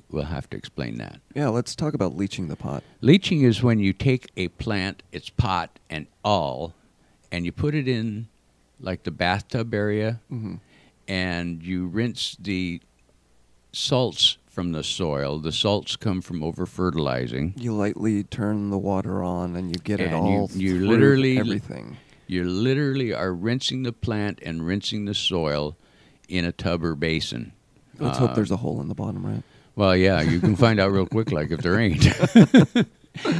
Speaker 3: We'll have to explain that.
Speaker 1: Yeah, let's talk about leaching the pot.
Speaker 3: Leaching is when you take a plant, its pot and all, and you put it in like the bathtub area, and you rinse the salts from the soil. The salts come from over-fertilizing.
Speaker 1: You lightly turn the water on, and you get it
Speaker 3: And
Speaker 1: all
Speaker 3: you
Speaker 1: through
Speaker 3: literally-
Speaker 1: everything.
Speaker 3: You literally are rinsing the plant and rinsing the soil in a tub or basin.
Speaker 1: Let's hope there's a hole in the bottom, right?
Speaker 3: Well, yeah, you can find out real quick, like if there ain't.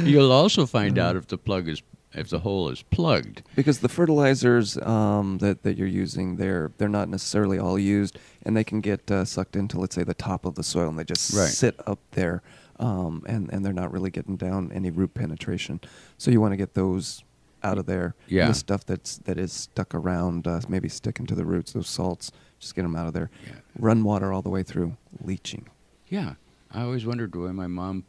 Speaker 3: You'll also find out if the hole is plugged.
Speaker 1: Because the fertilizers that you're using, they're not necessarily all used, and they can get sucked into, let's say, the top of the soil, and they just sit up there, and they're not really getting down any root penetration. So you want to get those out of there.
Speaker 3: Yeah.
Speaker 1: And the stuff that is stuck around, maybe sticking to the roots, those salts, just get them out of there.
Speaker 3: Yeah.
Speaker 1: Run water all the way through, leaching.
Speaker 3: Yeah. I always wondered why my mom...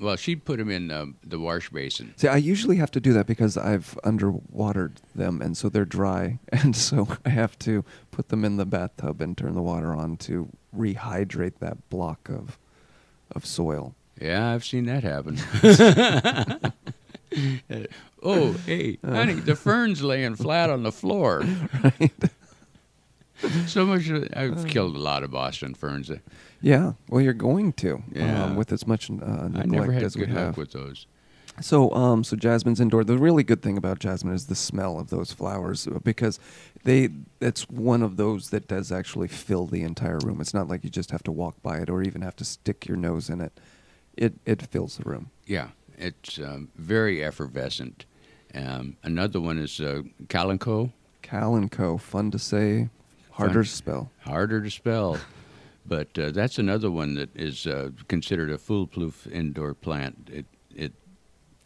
Speaker 3: Well, she'd put them in the wash basin.
Speaker 1: See, I usually have to do that because I've underwatered them, and so they're dry, and so I have to put them in the bathtub and turn the water on to rehydrate that block of soil.
Speaker 3: Yeah, I've seen that happen. Oh, hey, honey, the fern's laying flat on the floor.
Speaker 1: Right.
Speaker 3: So much. I've killed a lot of Boston ferns.
Speaker 1: Yeah, well, you're going to,
Speaker 3: Yeah.
Speaker 1: with as much
Speaker 3: I
Speaker 1: neglect
Speaker 3: never had
Speaker 1: as we
Speaker 3: good luck
Speaker 1: have.
Speaker 3: with those.
Speaker 1: So jasmine's indoor. The really good thing about jasmine is the smell of those flowers, because it's one of those that does actually fill the entire room. It's not like you just have to walk by it or even have to stick your nose in it. It fills the room.
Speaker 3: Yeah, it's very effervescent. Another one is Calico.
Speaker 1: Calico, fun to say, harder to spell.
Speaker 3: Harder to spell. But that's another one that is considered a foolproof indoor plant.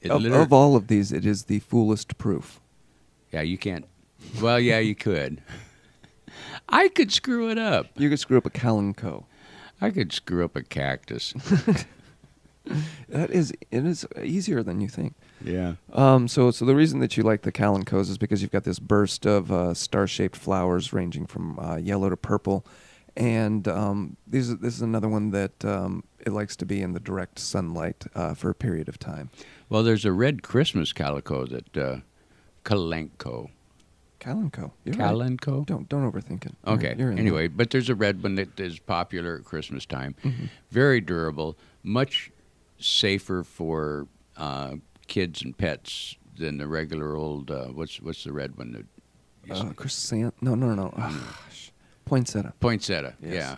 Speaker 1: Of all of these, it is the foolest proof.
Speaker 3: Yeah, you can't. Well, yeah, you could. I could screw it up.
Speaker 1: You could screw up a calico.
Speaker 3: I could screw up a cactus.
Speaker 1: It is easier than you think.
Speaker 3: Yeah.
Speaker 1: So the reason that you like the calincos is because you've got this burst of star-shaped flowers ranging from yellow to purple, and this is another one that it likes to be in the direct sunlight for a period of time.
Speaker 3: Well, there's a red Christmas calico that Kalenko.
Speaker 1: Calico. You're
Speaker 3: Calico?
Speaker 1: Right. Don't overthink it.
Speaker 3: Okay.
Speaker 1: You're in
Speaker 3: Anyway, but there's a red one that is popular at Christmas time.
Speaker 1: Mm-hmm.
Speaker 3: Very durable, much safer for kids and pets than the regular old. What's the red one?
Speaker 1: Chrysanth? No. Poinsettia.
Speaker 3: Poinsettia.
Speaker 1: Yes.
Speaker 3: Yeah,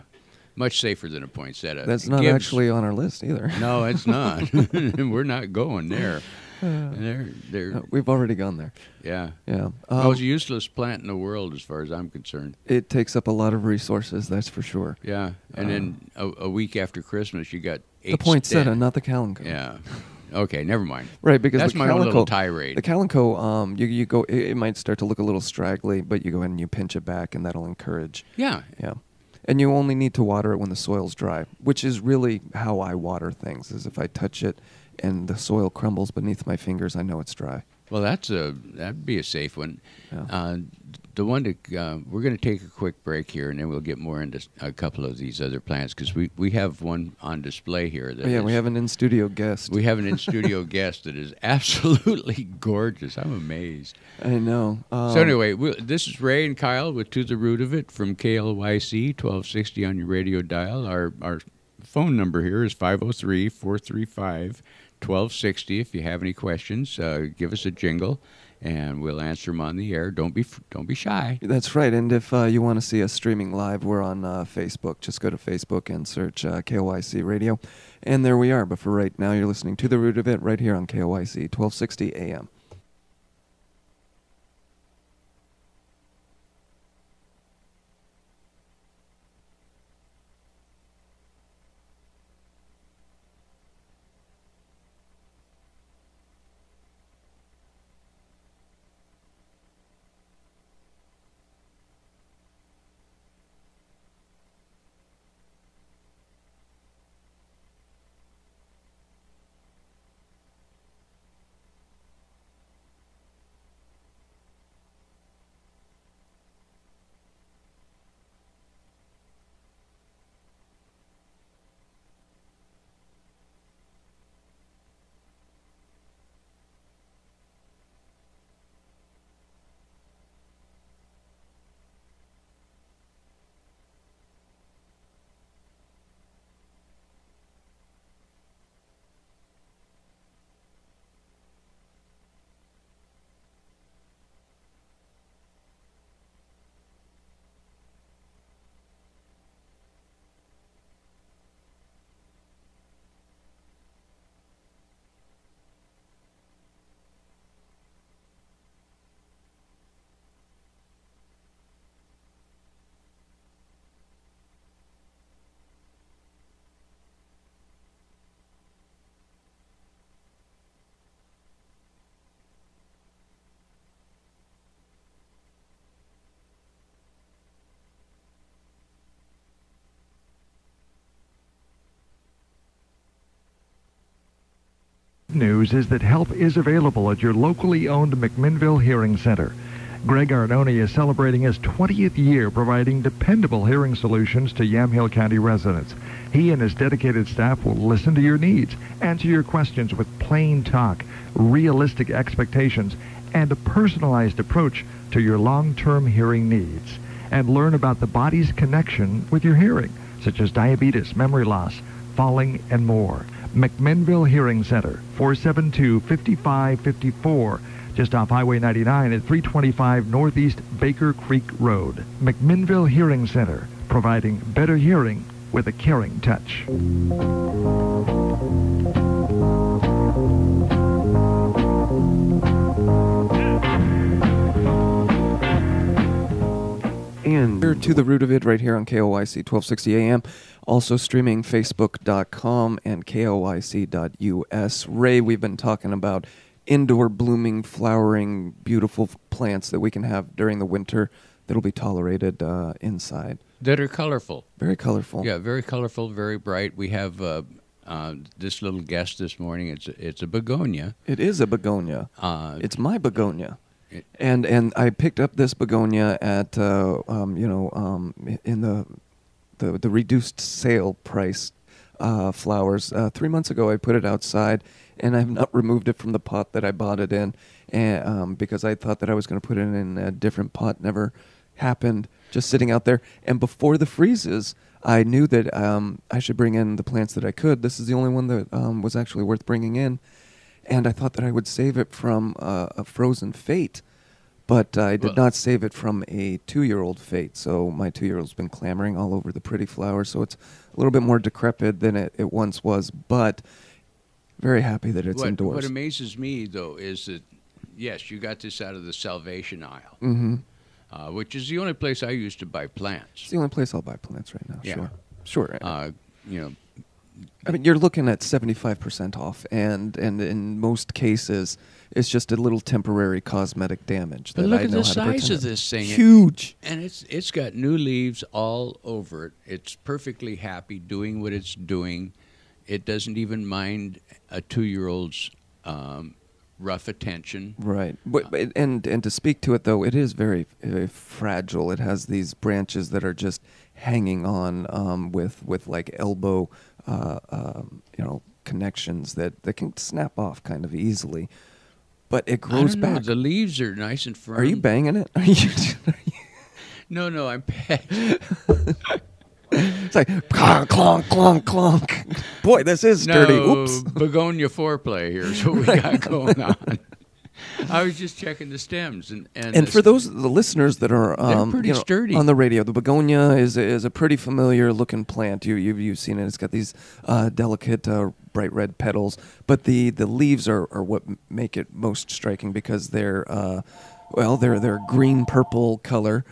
Speaker 3: much safer than a poinsettia.
Speaker 1: That's not actually on our list either.
Speaker 3: No, it's not. We're not going there.
Speaker 1: We've already gone there.
Speaker 3: Yeah.
Speaker 1: Yeah.
Speaker 3: Most useless plant in the world, as far as I'm concerned.
Speaker 1: It takes up a lot of resources, that's for sure.
Speaker 3: Yeah, and then a week after Christmas, you got 8
Speaker 1: the poinsettia, not the calico.
Speaker 3: Yeah. Okay, never mind.
Speaker 1: Right, because
Speaker 3: that's
Speaker 1: the
Speaker 3: my
Speaker 1: calico,
Speaker 3: own little tirade.
Speaker 1: The calico, you go. It might start to look a little straggly, but you go ahead and you pinch it back, and that'll encourage.
Speaker 3: Yeah.
Speaker 1: Yeah. And you only need to water it when the soil's dry, which is really how I water things. Is if I touch it and the soil crumbles beneath my fingers, I know it's dry.
Speaker 3: Well, that'd be a safe one.
Speaker 1: Yeah.
Speaker 3: The one that we're going to take a quick break here, and then we'll get more into a couple of these other plants because we have one on display here.
Speaker 1: We have an in-studio guest.
Speaker 3: We have an in-studio guest that is absolutely gorgeous. I'm amazed.
Speaker 1: I know.
Speaker 3: So anyway, this is Ray and Kyle with To the Root of It from KLYC 1260 on your radio dial. Our phone number here is 503-435-1260. If you have any questions, give us a jingle. and we'll answer them on the air. Don't be shy.
Speaker 1: That's right. And if you want to see us streaming live, we're on Facebook. Just go to Facebook and search KLYC Radio, and there we are. But for right now, you're listening to The Root of It right here on KLYC 1260 AM.
Speaker 4: News is that help is available at your locally owned McMinnville Hearing Center. Greg Arnone is celebrating his 20th year providing dependable hearing solutions to Yamhill County residents. He and his dedicated staff will listen to your needs, answer your questions with plain talk, realistic expectations, and a personalized approach to your long-term hearing needs, and learn about the body's connection with your hearing, such as diabetes, memory loss, falling, and more. McMinnville Hearing Center, 472-5554, just off Highway 99 at 325 Northeast Baker Creek Road. McMinnville Hearing Center, providing better hearing with a caring touch.
Speaker 1: And here to The Root of It right here on KLYC 1260 AM. Also streaming Facebook.com and KLYC.us. Ray, we've been talking about indoor blooming, flowering, beautiful plants that we can have during the winter that'll be tolerated inside.
Speaker 3: That are colorful.
Speaker 1: Very colorful.
Speaker 3: Yeah, very colorful, very bright. We have this little guest this morning. It's a begonia.
Speaker 1: It is a begonia. It's my begonia. And I picked up this begonia at in the reduced sale price flowers 3 months ago. I put it outside, and I've not removed it from the pot that I bought it in, and because I thought that I was going to put it in a different pot. Never happened. Just sitting out there. And before the freezes, I knew that I should bring in the plants that I could. This is the only one that was actually worth bringing in. And I thought that I would save it from a frozen fate, but I did not save it from a 2-year-old fate. So my 2-year-old's been clamoring all over the pretty flowers, so it's a little bit more decrepit than it once was, but very happy that it's indoors.
Speaker 3: What amazes me, though, is that, yes, you got this out of the Salvation aisle, which is the only place I used to buy plants.
Speaker 1: It's the only place I'll buy plants right now,
Speaker 3: Yeah.
Speaker 1: Sure.
Speaker 3: I
Speaker 1: mean, you're looking at 75% off, and in most cases, it's just a little temporary cosmetic damage.
Speaker 3: But look at the size of this thing.
Speaker 1: Huge.
Speaker 3: And it's got new leaves all over it. It's perfectly happy doing what it's doing. It doesn't even mind a 2-year-old's rough attention.
Speaker 1: Right. And to speak to it, though, it is very, very fragile. It has these branches that are just hanging on with like elbow connections that can snap off kind of easily, but it grows back.
Speaker 3: The leaves are nice and firm.
Speaker 1: Are you banging it?
Speaker 3: No, I'm petting.
Speaker 1: It's like clonk, clonk, clonk, clonk. Boy, this is sturdy. Oops.
Speaker 3: Begonia foreplay here is what we got going on. I was just checking the stems,
Speaker 1: and for the listeners that are
Speaker 3: they're pretty sturdy
Speaker 1: on the radio, the begonia is a pretty familiar looking plant. You've seen it. It's got these delicate bright red petals, but the leaves are what make it most striking because they're they're green purple color,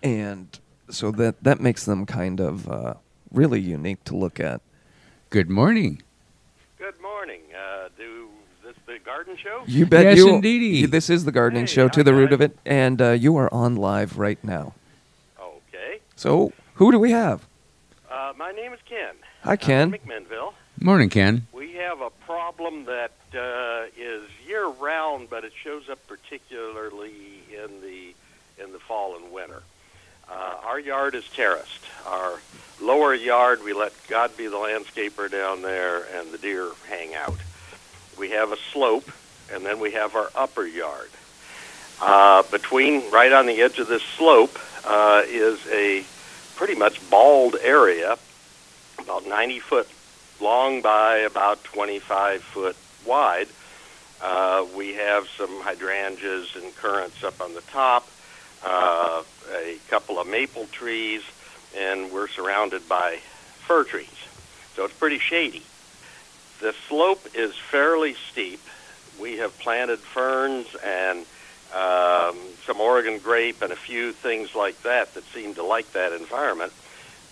Speaker 1: and so that makes them kind of really unique to look at.
Speaker 3: Good morning.
Speaker 6: Good morning. Is this the garden show?
Speaker 1: You bet.
Speaker 3: Yes, indeedy.
Speaker 1: This is the gardening show, To the Root of It, and you are on live right now.
Speaker 6: Okay.
Speaker 1: So, who do we have?
Speaker 6: My name is Ken.
Speaker 1: Hi, Ken.
Speaker 6: I'm in McMinnville.
Speaker 3: Morning, Ken.
Speaker 6: We have a problem that is year-round, but it shows up particularly in the fall and winter. Our yard is terraced. Our lower yard, we let God be the landscaper down there, and the deer hang out. We have a slope, and then we have our upper yard. Right on the edge of this slope is a pretty much bald area, about 90 foot long by about 25 foot wide. We have some hydrangeas and currants up on the top, a couple of maple trees, and we're surrounded by fir trees. So it's pretty shady. The slope is fairly steep. We have planted ferns and some Oregon grape and a few things like that seem to like that environment.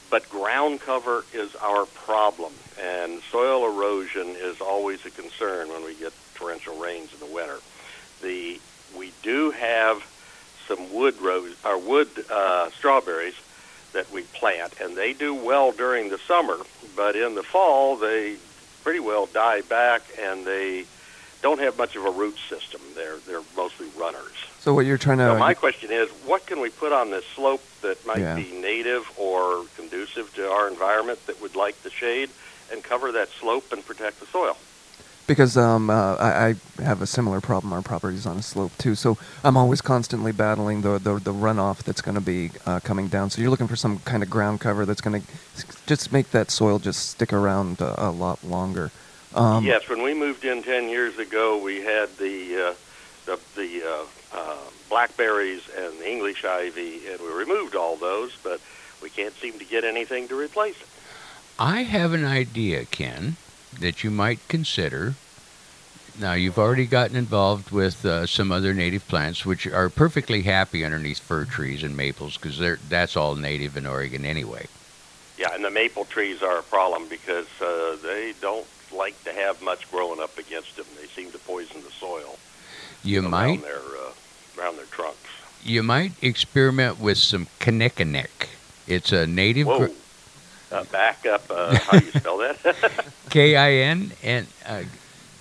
Speaker 6: But ground cover is our problem, and soil erosion is always a concern when we get torrential rains in the winter. We do have some wood strawberries that we plant, and they do well during the summer, but in the fall they pretty well die back, and they don't have much of a root system. They're mostly runners.
Speaker 1: So what you're trying to...
Speaker 6: So my question is, what can we put on this slope that might be native or conducive to our environment that would like the shade and cover that slope and protect the soil?
Speaker 1: Because I have a similar problem. Our property's on a slope, too. So I'm always constantly battling the runoff that's going to be coming down. So you're looking for some kind of ground cover that's going to just make that soil just stick around a lot longer.
Speaker 6: Yes, when we moved in 10 years ago, we had the blackberries and the English ivy, and we removed all those, but we can't seem to get anything to replace it.
Speaker 3: I have an idea, Ken, that you might consider. Now, you've already gotten involved with some other native plants, which are perfectly happy underneath fir trees and maples, because that's all native in Oregon anyway.
Speaker 6: Yeah, and the maple trees are a problem because they don't like to have much growing up against them. They seem to poison the soil around their trunks.
Speaker 3: You might experiment with some kinnikinnick. It's a native...
Speaker 6: Whoa. Back up. How do you spell that?
Speaker 3: K-I-N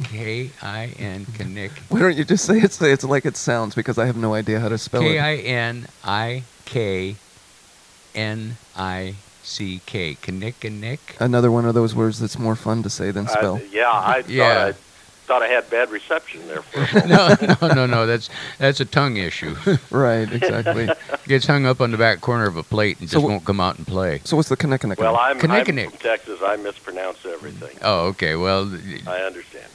Speaker 3: kinnick.
Speaker 1: Why don't you just say it's like it sounds, because I have no idea how to spell it.
Speaker 3: K-I-N-I-K-N-I-C-K. Kinnikinnick.
Speaker 1: Another one of those words that's more fun to say than spell.
Speaker 6: I thought I had bad reception there for a moment.
Speaker 3: No. That's a tongue issue.
Speaker 1: Right, exactly.
Speaker 3: Gets hung up on the back corner of a plate and just won't come out and play.
Speaker 1: So what's the kinnikinnick?
Speaker 6: Well, I'm from Texas. I mispronounce everything.
Speaker 3: Oh, okay. Well,
Speaker 6: I understand.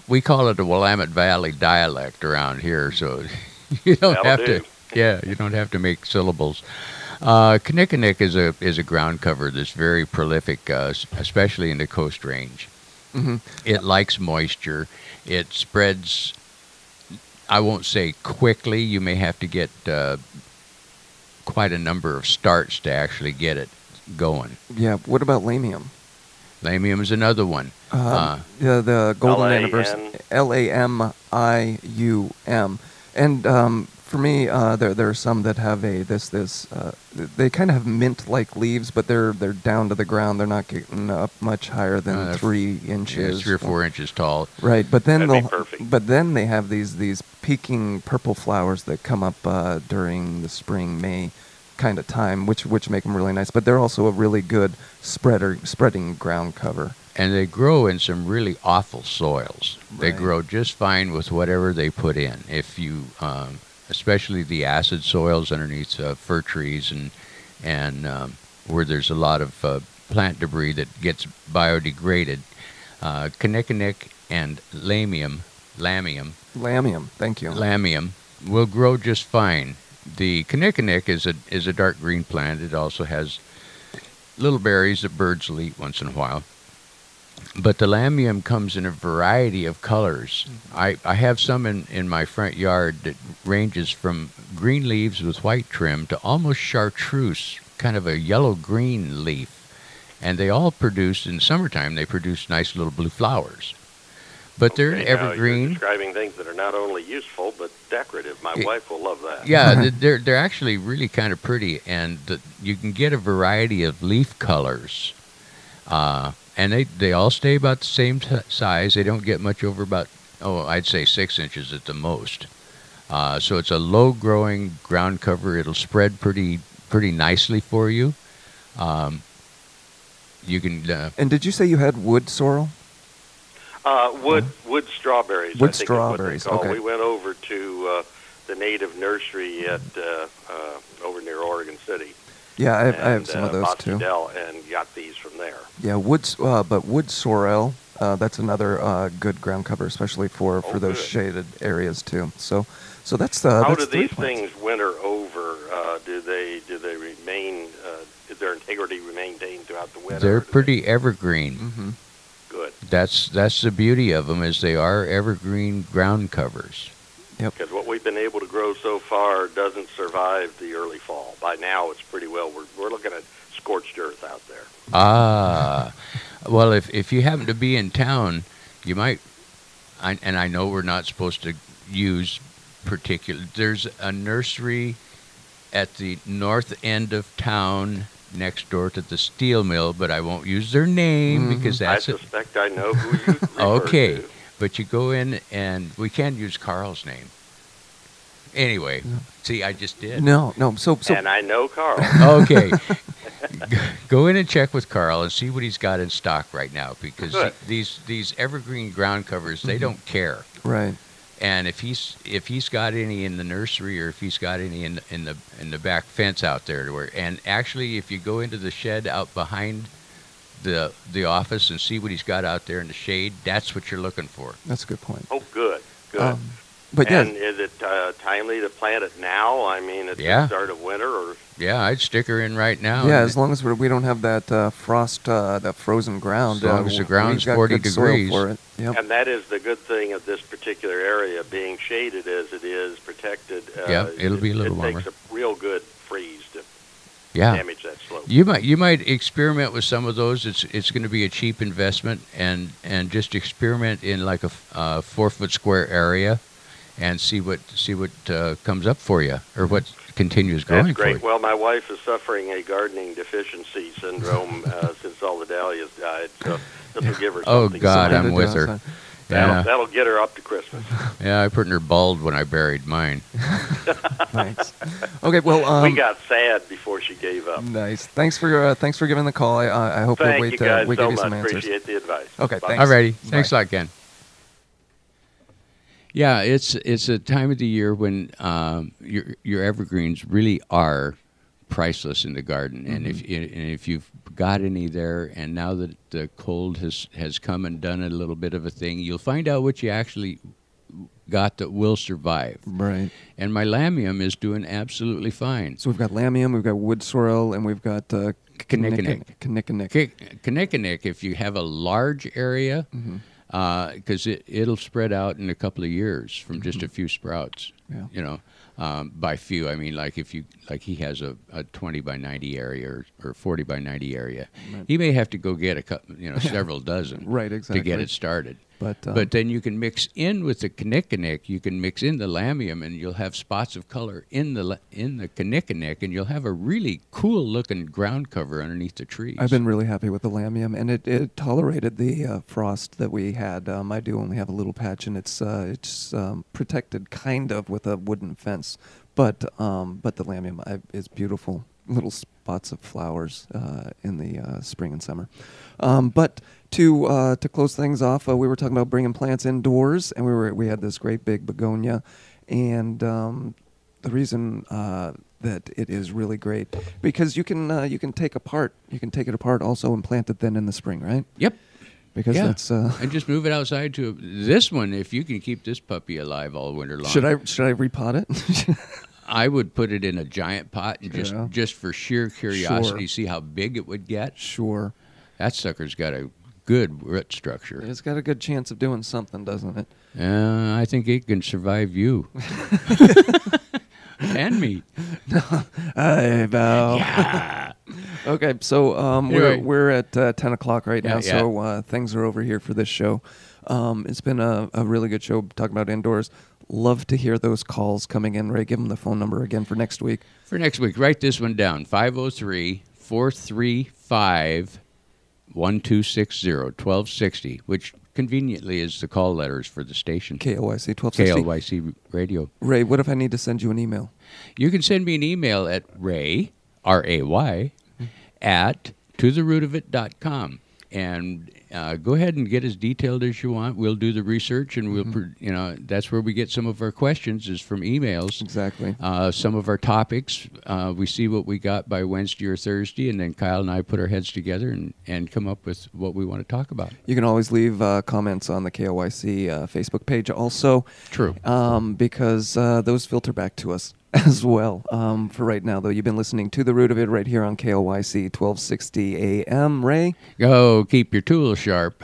Speaker 3: We call it a Willamette Valley dialect around here, so you don't have to. Yeah, you don't have to make syllables. Kinnikinnick is a ground cover that's very prolific, especially in the Coast Range. Mm-hmm. It likes moisture. It spreads, I won't say quickly. You may have to get quite a number of starts to actually get it going.
Speaker 1: Yeah. What about lamium?
Speaker 3: Lamium is another one.
Speaker 1: The golden anniversary. Lamium. And for me, there are some that have they kind of have mint-like leaves, but they're down to the ground. They're not getting up much higher than 3 inches.
Speaker 3: 3 or 4 inches tall.
Speaker 1: Right, but then
Speaker 6: they
Speaker 1: have these peaking purple flowers that come up during the spring, May kind of time, which make them really nice. But they're also a really good spreading ground cover.
Speaker 3: And they grow in some really awful soils. Right. They grow just fine with whatever they put in. If you especially the acid soils underneath fir trees and where there's a lot of plant debris that gets biodegraded. Kinnikinnick and lamium lamium.
Speaker 1: Lamium, thank you.
Speaker 3: Lamium will grow just fine. The kinnikinick is a dark green plant. It also has little berries that birds will eat once in a while. But the lamium comes in a variety of colors. I have some in my front yard that ranges from green leaves with white trim to almost chartreuse, kind of a yellow-green leaf. And they all produce, in summertime, they produce nice little blue flowers. But they're evergreen.
Speaker 6: You're describing things that are not only useful, but decorative. My wife will love that.
Speaker 3: Yeah, they're actually really kind of pretty, and you can get a variety of leaf colors. And they all stay about the same size. They don't get much over about, I'd say 6 inches at the most. So it's a low-growing ground cover. It'll spread pretty nicely for you. You can.
Speaker 1: And did you say you had wood sorrel?
Speaker 6: Wood strawberries.
Speaker 1: Wood
Speaker 6: I think
Speaker 1: strawberries.
Speaker 6: Is what they call.
Speaker 1: Okay.
Speaker 6: We went over to the native nursery at over near Oregon City.
Speaker 1: Yeah, I have some of those too.
Speaker 6: And got these from there.
Speaker 1: Yeah, but wood sorrel. That's another good ground cover, especially for those shaded areas too. So that's
Speaker 6: How
Speaker 1: that's
Speaker 6: do these
Speaker 1: plants.
Speaker 6: things winter over? Do they remain? Is their integrity maintained throughout the winter?
Speaker 3: They're pretty evergreen.
Speaker 1: Mm-hmm.
Speaker 6: Good.
Speaker 3: That's the beauty of them, is they are evergreen ground covers.
Speaker 1: Yep.
Speaker 6: Because what we've been able to grow so far doesn't survive the early fall. By now, it's pretty well. We're looking at scorched earth out there.
Speaker 3: Ah, well, if you happen to be in town, you might. And I know we're not supposed to use particular. There's a nursery at the north end of town, next door to the steel mill, but I won't use their name because that's
Speaker 6: I suspect I know who you refer
Speaker 3: okay.
Speaker 6: to.
Speaker 3: But you go in, and we can't use Carl's name. Anyway, see, I just did.
Speaker 1: No. So
Speaker 6: And I know Carl.
Speaker 3: Okay. Go in and check with Carl and see what he's got in stock right now, because
Speaker 6: Good.
Speaker 3: these evergreen ground covers, they don't care.
Speaker 1: right.
Speaker 3: And if he's got any in the nursery, or if he's got any in the back fence out there, and actually if you go into the shed out behind the office and see what he's got out there in the shade, that's what you're looking for.
Speaker 1: That's a good point.
Speaker 6: Oh, good.
Speaker 1: But
Speaker 6: And
Speaker 1: yeah,
Speaker 6: is it timely to plant it now? I mean, at
Speaker 3: Yeah.
Speaker 6: the start of winter, or
Speaker 3: Yeah, I'd stick her in right now.
Speaker 1: yeah. As long as we don't have that frost, that frozen ground.
Speaker 3: As long as the ground's
Speaker 1: we've got
Speaker 3: 40
Speaker 1: good soil
Speaker 3: degrees.
Speaker 1: for it. Yep.
Speaker 6: and that is the good thing of this particular area, being shaded as it is, protected.
Speaker 3: Yeah, it'll be a little warmer.
Speaker 6: It takes a real good freeze to
Speaker 3: Yeah.
Speaker 6: damage that slope.
Speaker 3: You might experiment with some of those. It's going to be a cheap investment, and just experiment in like a 4-foot square area, and see what comes up for you, or what continues growing
Speaker 6: That's great.
Speaker 3: for you.
Speaker 6: Well, my wife is suffering a gardening deficiency syndrome since all the dahlias died, so this will give her
Speaker 3: Oh
Speaker 6: something.
Speaker 3: God,
Speaker 1: Something
Speaker 3: I'm
Speaker 1: to
Speaker 3: with
Speaker 1: do
Speaker 3: her.
Speaker 1: outside.
Speaker 3: Yeah,
Speaker 6: That'll get her up to Christmas.
Speaker 3: yeah. I put in her bald when I buried mine.
Speaker 1: Thanks. Okay. Well,
Speaker 6: We got sad before she gave up.
Speaker 1: nice. Thanks for giving the call. I hope
Speaker 6: Thank
Speaker 1: we
Speaker 6: you guys
Speaker 1: we
Speaker 6: so
Speaker 1: give you
Speaker 6: much.
Speaker 1: some answers.
Speaker 6: Appreciate the advice.
Speaker 1: Okay.
Speaker 6: Bye.
Speaker 1: Thanks.
Speaker 3: Alrighty, thanks
Speaker 1: Bye.
Speaker 3: a lot, Ken. Yeah, it's a time of the year when your evergreens really are priceless in the garden, and if you've got any there, and now that the cold has come and done a little bit of a thing, you'll find out what you actually got that will survive.
Speaker 1: Right.
Speaker 3: And my lamium is doing absolutely fine.
Speaker 1: So we've got lamium, we've got wood sorrel, and we've got
Speaker 3: Kinnikinick.
Speaker 1: kinnikinick.
Speaker 3: If you have a large area, because it'll spread out in a couple of years from just a few sprouts.
Speaker 1: Yeah.
Speaker 3: You know, by few I mean like he has a 20 by 90 area or 40 by 90 area, he may have to go get a couple, several dozen,
Speaker 1: Right, exactly.
Speaker 3: to get it started.
Speaker 1: But
Speaker 3: then you can mix in with the kinnikinick. You can mix in the lamium, and you'll have spots of color in the kinnikinick, and you'll have a really cool looking ground cover underneath the trees.
Speaker 1: I've been really happy with the lamium, and it tolerated the frost that we had. I do only have a little patch, and it's protected kind of with a wooden fence, but the lamium is beautiful. Little spots of flowers in the spring and summer. But to close things off, we were talking about bringing plants indoors, and we had this great big begonia, and the reason that it is really great because you can take it apart also and plant it then in the spring, right?
Speaker 3: Yep.
Speaker 1: because that's.
Speaker 3: And just move it outside to this one. If you can keep this puppy alive all winter long.
Speaker 1: Should I repot it?
Speaker 3: I would put it in a giant pot and just for sheer curiosity, see how big it would get.
Speaker 1: Sure.
Speaker 3: That sucker's got a good root structure.
Speaker 1: It's got a good chance of doing something, doesn't it?
Speaker 3: I think it can survive you. And me.
Speaker 1: I vow.
Speaker 3: Yeah.
Speaker 1: Okay, so
Speaker 3: Anyway.
Speaker 1: we're at 10 o'clock right now,
Speaker 3: Yeah.
Speaker 1: so things are over here for this show. It's been a really good show talking about indoors. Love to hear those calls coming in. Ray, give them the phone number again for next week.
Speaker 3: For next week, write this one down, 503-435-1260, 1260, which conveniently is the call letters for the station.
Speaker 1: KLYC 1260.
Speaker 3: KLYC Radio.
Speaker 1: Ray, what if I need to send you an email?
Speaker 3: You can send me an email at ray, R-A-Y, at totherootofit.com. And go ahead and get as detailed as you want. We'll do the research, and that's where we get some of our questions is from emails.
Speaker 1: Exactly.
Speaker 3: Some of our topics, we see what we got by Wednesday or Thursday, and then Kyle and I put our heads together and come up with what we want to talk about.
Speaker 1: You can always leave comments on the KLYC Facebook page also.
Speaker 3: True.
Speaker 1: Because those filter back to us as well. For right now, though, you've been listening to The Root of It right here on KLYC 1260 AM. Ray?
Speaker 3: Go keep your tools sharp.